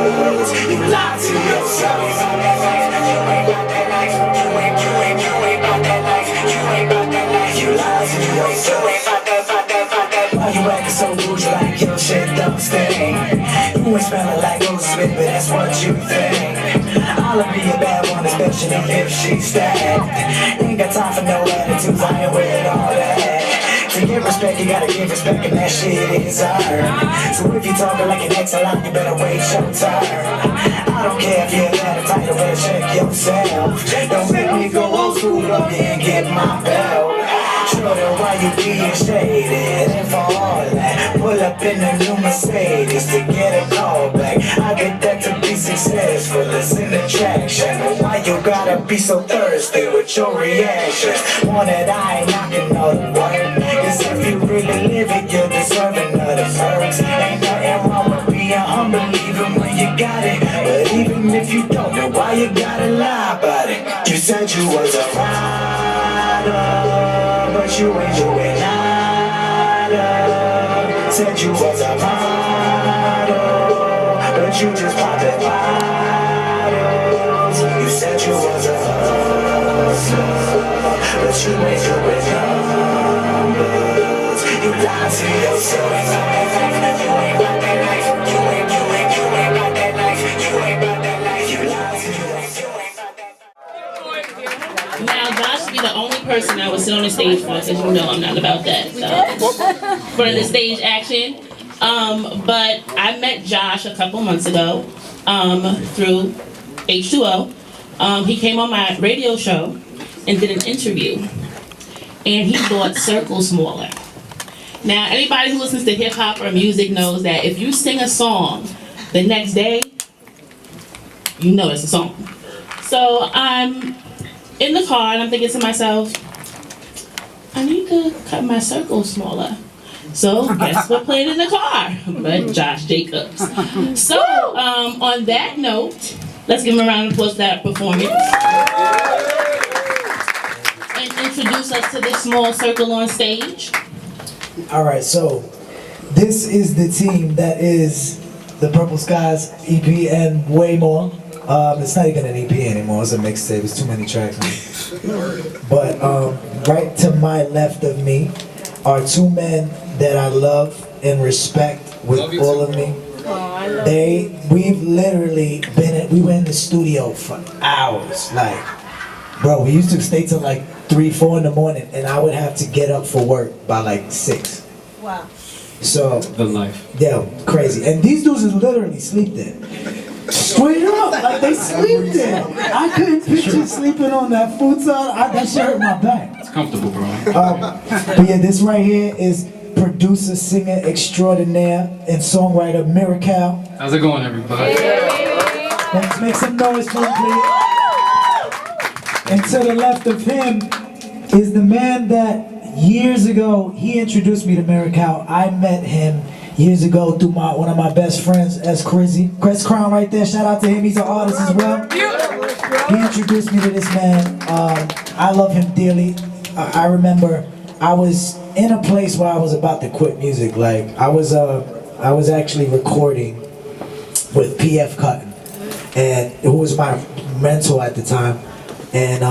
Speaker 4: You lied to yourself. You ain't got that life. You ain't got that life. You ain't got that life. You lied to yourself. Why you acting so rude? You like your shit don't sting. You ain't smelling like roses, baby, that's what you think. I'll be a bad one, especially if she's stacked. Ain't got time for no attitudes, I ain't with all that. To give respect, you gotta give respect, and that shit is earned. So if you talking like an ex-a-lot, you better wait your turn. I don't care if you're that title, better check yourself. Don't make me go old school up here and get my belt. Shorty, why you being shaded? And for all that, pull up in a new Mercedes to get a call back. I get that to be successful, it's an attraction. But why you gotta be so thirsty with your reactions? One that I ain't knocking all the work. Cause if you really live it, you're deserving of the perks. Ain't nothing wrong with being humble even when you got it. But even if you don't, then why you gotta lie about it? You said you was a rider, but you ain't doing nada. Said you was a model, but you just popping bottles. You said you was a hustler, but you ain't doing numbers. You lied to yourself. You ain't got that life. You ain't got that life. You ain't got that life. You lied to yourself.
Speaker 10: Now, Josh should be the only person I would sit on the stage for, because you know I'm not about that. For the stage action. But I met Josh a couple months ago through H2O. He came on my radio show and did an interview. And he bought Circle Smaller. Now, anybody who listens to hip hop or music knows that if you sing a song the next day, you know it's a song. So I'm in the car and I'm thinking to myself, I need to cut my circle smaller. So guess what played in the car? But Josh Jacobs. So on that note, let's give him a round of applause for that performance. And introduce us to this small circle on stage.
Speaker 1: Alright, so this is the team that is the Purple Skies EP and way more. It's not even an EP anymore. It's a mixtape. It's too many tracks. But right to my left of me are two men that I love and respect with all of me. We've literally we were in the studio for hours. Like, bro, we used to stay till like 3, 4 in the morning, and I would have to get up for work by like 6.
Speaker 7: Wow.
Speaker 1: So
Speaker 11: The life.
Speaker 1: yeah, crazy. And these dudes is literally sleep there. Straight up, like they sleep there. I couldn't picture sleeping on that futon. That shit hurt my back.
Speaker 11: It's comfortable, bro.
Speaker 1: But yeah, this right here is producer, singer extraordinaire, and songwriter Miracle.
Speaker 11: How's it going, everybody?
Speaker 1: Let's make some noise for him, please. And to the left of him is the man that years ago, he introduced me to Miracle. I met him years ago through one of my best friends, S. Crizzy. Chris Crown right there, shout out to him, he's an artist as well. He introduced me to this man. I love him dearly. I remember I was in a place where I was about to quit music. Like, I was actually recording with P.F. Cutton, and who was my mentor at the time. And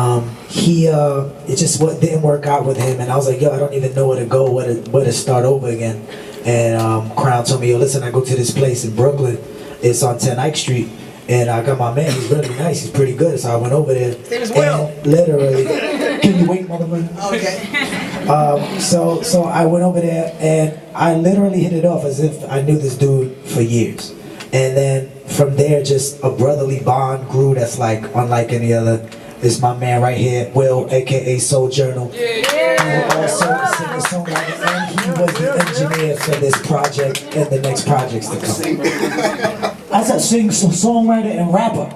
Speaker 1: it just didn't work out with him, and I was like, yo, I don't even know where to go, where to start over again. And Crown told me, yo, listen, I go to this place in Brooklyn. It's on 10 Ike Street, and I got my man. He's really nice. He's pretty good. So I went over there.
Speaker 4: His name is Will.
Speaker 1: Literally, can you wait, motherfucker?
Speaker 4: Okay.
Speaker 1: So I went over there, and I literally hit it off as if I knew this dude for years. And then from there, just a brotherly bond grew that's like unlike any other. It's my man right here, Will, aka Soul Journal. And also a singer-songwriter, and he was the engineer for this project and the next projects to come. I said songwriter and rapper.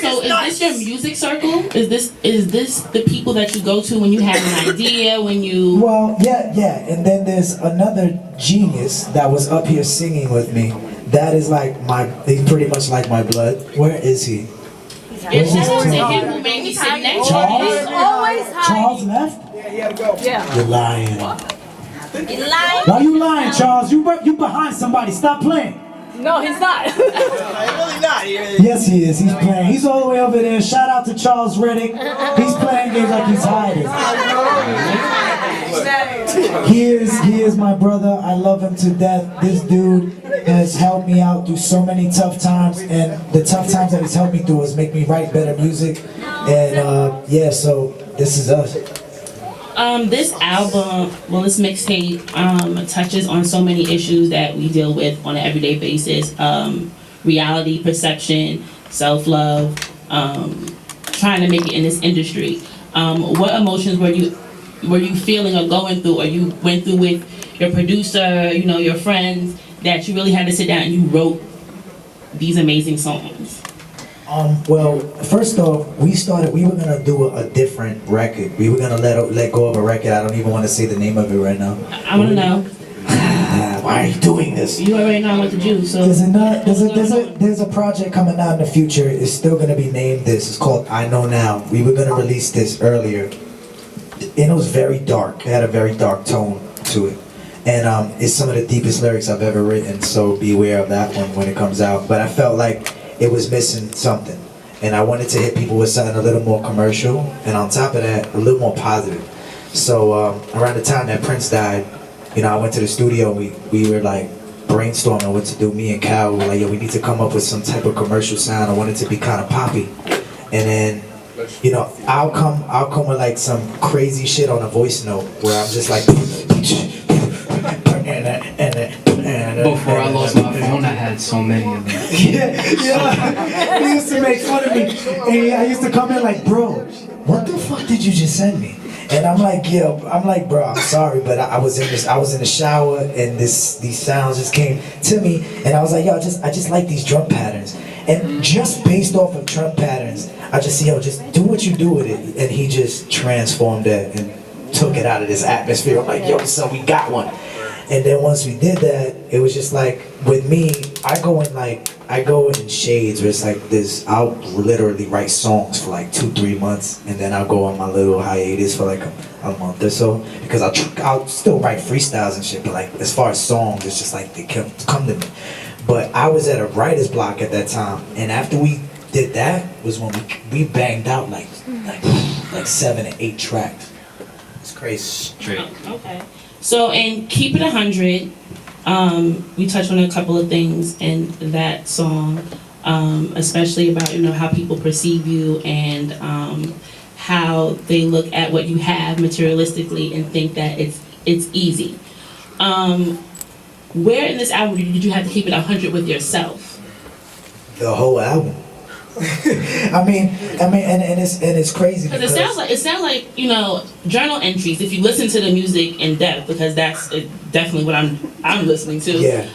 Speaker 10: So is this your music circle? Is this the people that you go to when you have an idea, when you...
Speaker 1: Well, yeah. And then there's another genius that was up here singing with me. That is like he's pretty much like my blood. Where is he?
Speaker 10: It's shout out to him who made me sit next to
Speaker 1: Charles?
Speaker 10: you.
Speaker 7: Always
Speaker 1: Charles left?
Speaker 4: Yeah, he had to go.
Speaker 7: Yeah.
Speaker 1: You're lying.
Speaker 7: You lying?
Speaker 1: Why you lying, Charles? You behind somebody. Stop playing.
Speaker 7: No, he's not.
Speaker 4: Really not.
Speaker 1: Yes, he is. He's playing. He's all the way over there. Shout out to Charles Reddick. He's playing games like he's hiding. He is my brother. I love him to death. This dude has helped me out through so many tough times, and the tough times that he's helped me through is make me write better music. And yeah, so this is us.
Speaker 10: This album, this mixtape, touches on so many issues that we deal with on an everyday basis. Reality, perception, self-love, trying to make it in this industry. What emotions were you feeling or going through, or you went through with your producer, your friends, that you really had to sit down and you wrote these amazing songs?
Speaker 1: Well, first off, we were gonna do a different record. We were gonna let go of a record. I don't even want to say the name of it right now.
Speaker 10: I want to know.
Speaker 1: Why are you doing this?
Speaker 10: You already know what to do, so...
Speaker 1: There's a project coming out in the future. It's still gonna be named this. It's called I Know Now. We were gonna release this earlier. And it was very dark. It had a very dark tone to it. And it's some of the deepest lyrics I've ever written, so beware of that one when it comes out. But I felt like it was missing something. And I wanted to hit people with something a little more commercial, and on top of that, a little more positive. So around the time that Prince died, I went to the studio, we were like brainstorming what to do. Me and Cal were like, yo, we need to come up with some type of commercial sound. I want it to be kind of poppy. And then, I'll come with like some crazy shit on a voice note where I'm just like...
Speaker 11: Before I lost my phone, I had so many of them.
Speaker 1: Yeah. He used to make fun of me. And I used to come in like, bro, what the fuck did you just send me? And I'm like, bro, I'm sorry, but I was in the shower, and these sounds just came to me, and I was like, yo, I just like these drum patterns. And just based off of drum patterns, I just see, yo, just do what you do with it. And he just transformed it and took it out of this atmosphere. I'm like, yo, son, we got one. And then once we did that, it was just like, with me, I go in shades where it's like this. I'll literally write songs for like 2-3 months, and then I'll go on my little hiatus for like a month or so, because I'll still write freestyles and shit, but like as far as songs, it's just like they come to me. But I was at a writer's block at that time, and after we did that was when we banged out like 7 or 8 tracks. It's crazy.
Speaker 11: Straight.
Speaker 10: Okay. So in Keep It 100, we touched on a couple of things in that song, especially about how people perceive you and how they look at what you have materialistically and think that it's easy. Where in this album did you have to keep it 100 with yourself?
Speaker 1: The whole album. I mean, and it's crazy
Speaker 10: because it sounds like journal entries. If you listen to the music in depth, because that's definitely what I'm listening to.
Speaker 1: Yeah.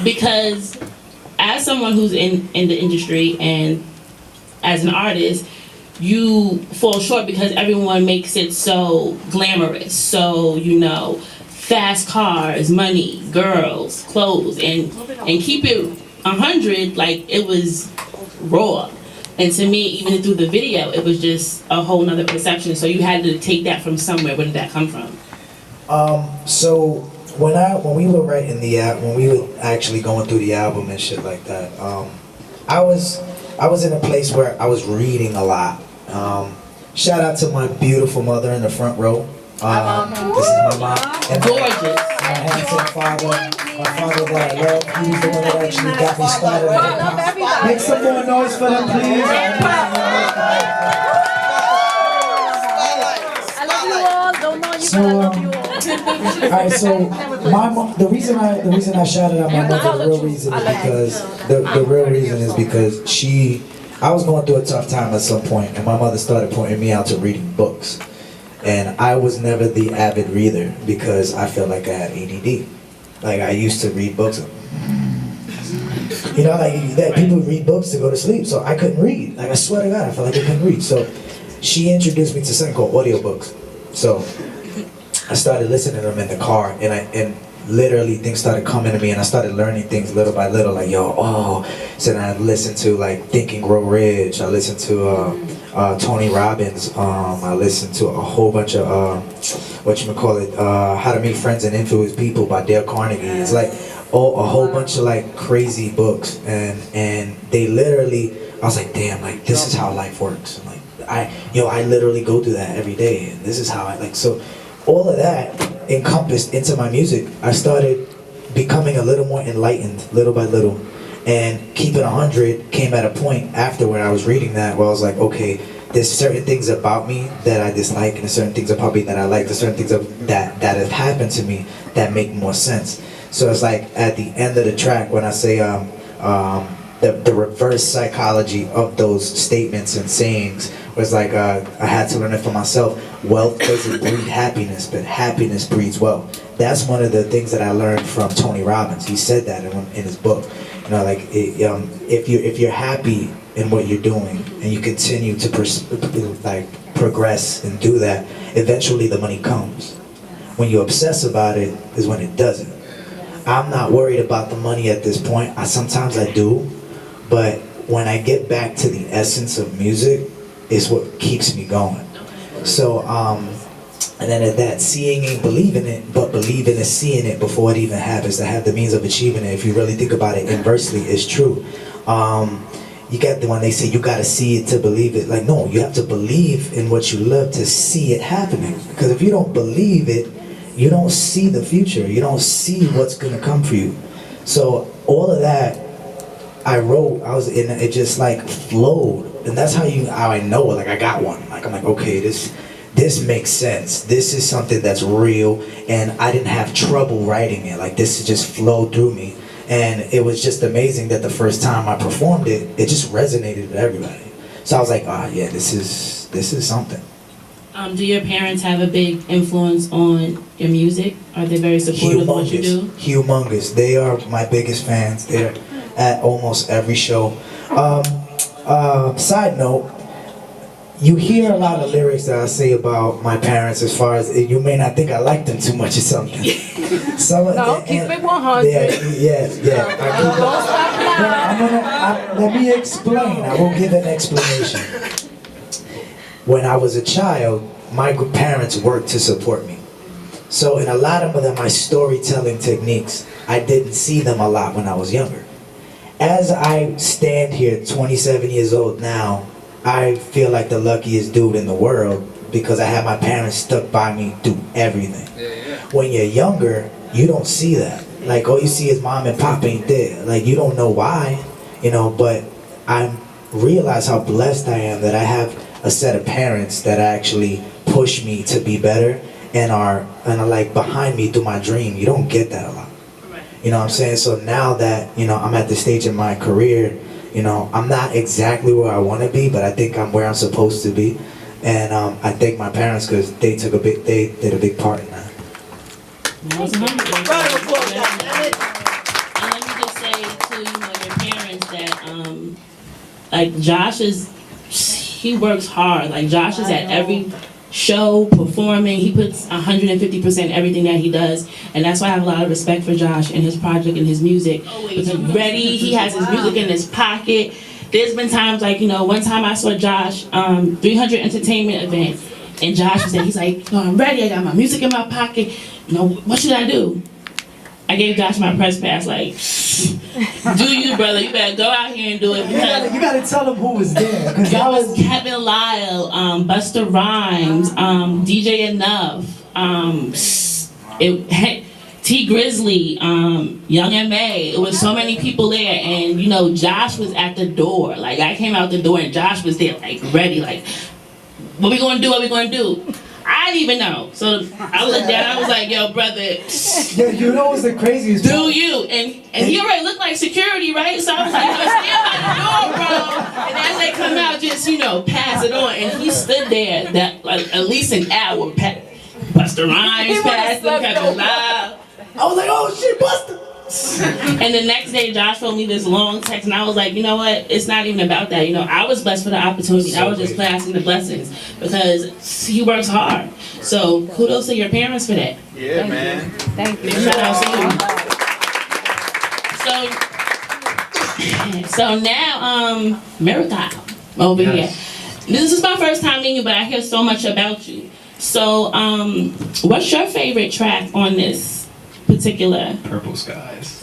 Speaker 10: Because as someone who's in the industry and as an artist, you fall short because everyone makes it so glamorous. So fast cars, money, girls, clothes, and Keep It 100 like it was raw. And to me, even through the video, it was just a whole nother perception. So you had to take that from somewhere. Where did that come from?
Speaker 1: So when we were writing when we were actually going through the album and shit like that, I was in a place where I was reading a lot. Shout out to my beautiful mother in the front row. This is my mom. And
Speaker 10: gorgeous.
Speaker 1: My handsome father, my father that I love. He's the one that actually got me started in hip-hop. Make some more noise for them, please.
Speaker 7: I love you all. Don't know you, but I love you all.
Speaker 1: Alright, so my mom, the reason I shouted out my mother, the real reason is because the real reason is because I was going through a tough time at some point, and my mother started pointing me out to reading books. And I was never the avid reader because I felt like I had ADD. Like I used to read books. That people read books to go to sleep, so I couldn't read. Like I swear to God, I felt like I couldn't read. So she introduced me to something called audiobooks. So I started listening to them in the car, and literally things started coming to me, and I started learning things little by little. Like so then I listened to like Think and Grow Rich. I listened to Tony Robbins. I listened to a whole bunch of How to Make Friends and Influence People by Dale Carnegie. It's like a whole bunch of like crazy books, and they literally, I was like, damn, like this is how life works. And, like I literally go through that every day, and this is how so all of that encompassed into my music. I started becoming a little more enlightened little by little. And Keep It 100 came at a point after when I was reading that where I was like, okay, there's certain things about me that I dislike, and there's certain things about me that I like, there's certain things that have happened to me that make more sense. So it's like at the end of the track when I say the reverse psychology of those statements and sayings was like I had to learn it for myself. Wealth doesn't breed happiness, but happiness breeds wealth. That's one of the things that I learned from Tony Robbins. He said that in his book. If you're happy in what you're doing and you continue to progress and do that, eventually the money comes. When you obsess about it is when it doesn't. I'm not worried about the money at this point. Sometimes I do, but when I get back to the essence of music, is what keeps me going. So, and then at that, seeing ain't believing it, but believing is seeing it before it even happens. To have the means of achieving it, if you really think about it inversely, it's true. You get the one they say you gotta see it to believe it. Like, no, you have to believe in what you love to see it happening. Because if you don't believe it, you don't see the future. You don't see what's gonna come for you. So all of that, I wrote. It just like flowed, and that's how I know. Like I got one. Like I'm like, okay, this makes sense. This is something that's real, and I didn't have trouble writing it. Like this just flowed through me, and it was just amazing that the first time I performed it, it just resonated with everybody. So I was like, yeah, this is something.
Speaker 10: Do your parents have a big influence on your music? Are they very supportive of what you do?
Speaker 1: Humongous. They are my biggest fans. They're at almost every show. Side note, you hear a lot of lyrics that I say about my parents as far as, you may not think I like them too much or something.
Speaker 7: No, keep it 100.
Speaker 1: Let me explain. I will give an explanation. When I was a child, my parents worked to support me. So in a lot of them, my storytelling techniques, I didn't see them a lot when I was younger. As I stand here, 27 years old now, I feel like the luckiest dude in the world because I had my parents stuck by me through everything. When you're younger, you don't see that. Like, all you see is mom and pop ain't there. Like, you don't know why, you know, but I realize how blessed I am that I have a set of parents that actually push me to be better and are like behind me through my dream. You don't get that a lot. You know what I'm saying? So now that, you know, I'm at the stage in my career, you know, I'm not exactly where I want to be, but I think I'm where I'm supposed to be. And I thank my parents because they did a big part in that.
Speaker 10: Round of applause, and let me just say to your parents that like Josh he works hard. Like Josh is at every show, performing. He puts 150% everything that he does, and that's why I have a lot of respect for Josh and his project and his music. He's ready. He has his music in his pocket. There's been times like, you know, one time I saw Josh 300 Entertainment event, and Josh was there. He's like, no, I'm ready. I got my music in my pocket. You know, what should I do? I gave Josh my press pass, like, do you, brother? You better go out here and do it.
Speaker 1: You gotta tell them who was there.
Speaker 10: That was Kevin Lyle, Busta Rhymes, DJ Enough, T Grizzly, Young M.A. It was so many people there, and you know, Josh was at the door. Like, I came out the door and Josh was there, like, ready, like, what we gonna do, what we gonna do? I didn't even know. So I looked down, I was like, yo, brother.
Speaker 1: Yeah, you know what's the craziest part?
Speaker 10: Do you? And he already looked like security, right? So I was like, yo, stand by the door, bro. And as they come out, just, you know, pass it on. And he stood there that, like, at least an hour. Busta Rhymes passed him, Kevin Lyle.
Speaker 1: I was like, oh shit, Busta.
Speaker 10: And the next day, Josh wrote me this long text, and I was like, you know what? It's not even about that. You know, I was blessed for the opportunity. I was just classing the blessings because he works hard. So kudos to your parents for that.
Speaker 9: Yeah, man.
Speaker 7: Thank you.
Speaker 10: Shout out to you. So now, Miracle over here. This is my first time meeting you, but I hear so much about you. So, what's your favorite track on this particular?
Speaker 11: Purple Skies.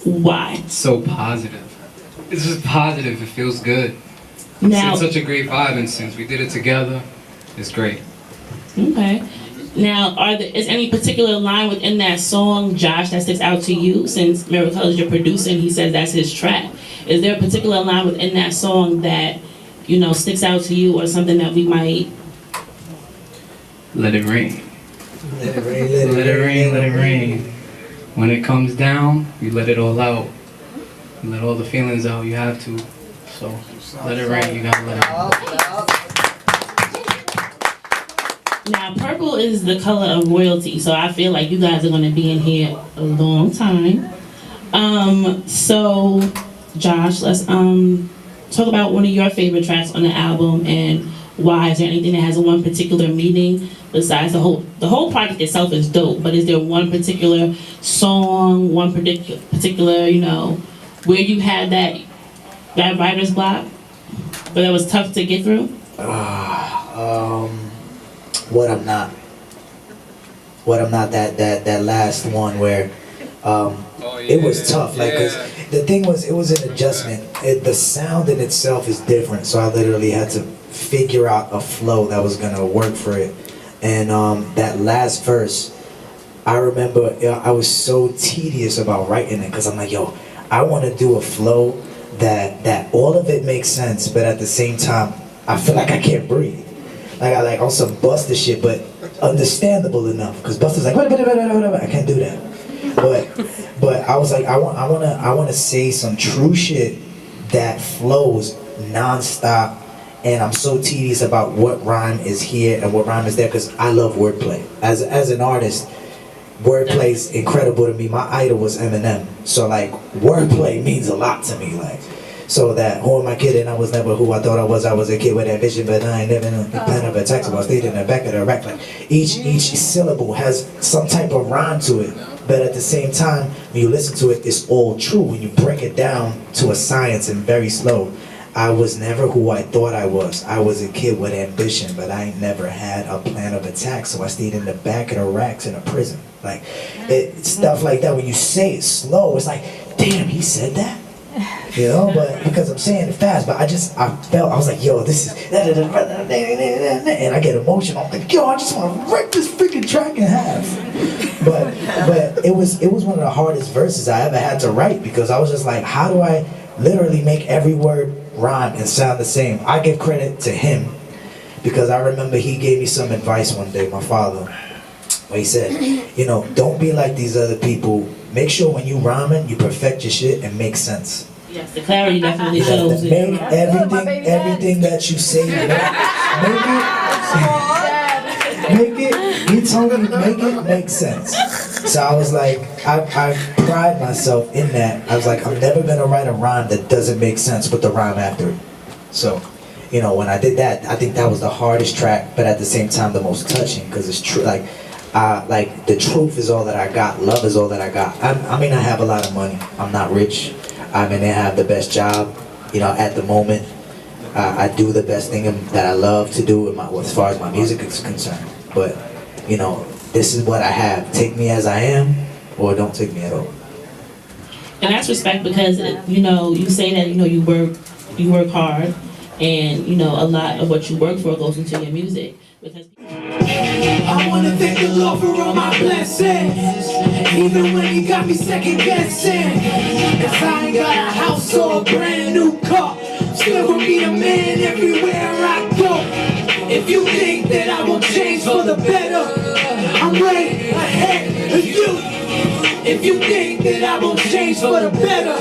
Speaker 10: Why?
Speaker 11: It's so positive. It's just positive. It feels good.
Speaker 10: Now,
Speaker 11: It's such a great vibe, and since we did it together, it's great.
Speaker 10: okay. Now, is any particular line within that song, Josh, that sticks out to you? Since Miracle is your producer and he says that's his track, is there a particular line within that song that, you know, sticks out to you, or something that we might?
Speaker 11: Let it rain.
Speaker 1: Let it rain,
Speaker 11: Let it rain, let it rain. When it comes down, you let it all out. You let all the feelings out, you have to. So, let it rain, you gotta let it rain.
Speaker 10: Now, purple is the color of royalty, so I feel like you guys are going to be in here a long time. So, Josh, let's talk about one of your favorite tracks on the album and why. Is there anything that has one particular meaning besides the whole project itself is dope, but is there one particular song, one particular, you know, where you had that writer's block, but that was tough to get through?
Speaker 1: What I'm not, that last one where it was tough, like, cause the thing was, it was an adjustment. The sound in itself is different, so I literally had to figure out a flow that was gonna work for it. And that last verse, I remember I was so tedious about writing it, because I'm like, yo, I want to do a flow that all of it makes sense, but at the same time, I feel like I can't breathe. Like, I like on some Busta shit, but understandable enough, because Busta's like, I can't do that. But I was like, I want to say some true shit that flows nonstop. And I'm so tedious about what rhyme is here and what rhyme is there, because I love wordplay. As an artist, wordplay's incredible to me. My idol was Eminem, so like wordplay means a lot to me. Like, so that who am I kidding? I was never who I thought I was. I was a kid with ambition, but I ain't never been pen up a text. I stayed in the back of the rack. Like each syllable has some type of rhyme to it, but at the same time, when you listen to it, it's all true. When you break it down to a science and very slow. I was never who I thought I was. I was a kid with ambition, but I ain't never had a plan of attack, so I stayed in the back of the racks in a prison. Like, stuff like that, when you say it slow, it's like, damn, he said that? You know, but because I'm saying it fast, but I was like, yo, this is, and I get emotional. I'm like, yo, I just want to rip this freaking track in half. But it was one of the hardest verses I ever had to write, because I was just like, how do I literally make every word rhyme and sound the same? I give credit to him, because I remember he gave me some advice one day, my father, where he said, you know, don't be like these other people. Make sure when you rhyming, you perfect your shit and make sense.
Speaker 10: Yes, the clarity definitely
Speaker 1: You know,
Speaker 10: shows.
Speaker 1: make everything that you say, he told me, make it make sense. So I was like, I pride myself in that. I was like, I'm never gonna write a rhyme that doesn't make sense with the rhyme after it. So, you know, when I did that, I think that was the hardest track, but at the same time the most touching, because it's true. Like the truth is all that I got. Love is all that I got. I mean, I have a lot of money. I'm not rich. I mean, I have the best job, you know, at the moment. I do the best thing that I love to do as far as my music is concerned. But, you know, this is what I have. Take me as I am, or don't take me at all.
Speaker 10: And that's respect, because, you know, you say that, you know, you work hard, and, you know, a lot of what you work for goes into your music. Because
Speaker 4: I wanna thank the Lord for all my blessings, even when he got me second guessing. Cause I ain't got a house or a brand new car, still gon' be the man everywhere I go. If you think that I won't change for the better, I'm way ahead of you. If you think that I won't change for the better,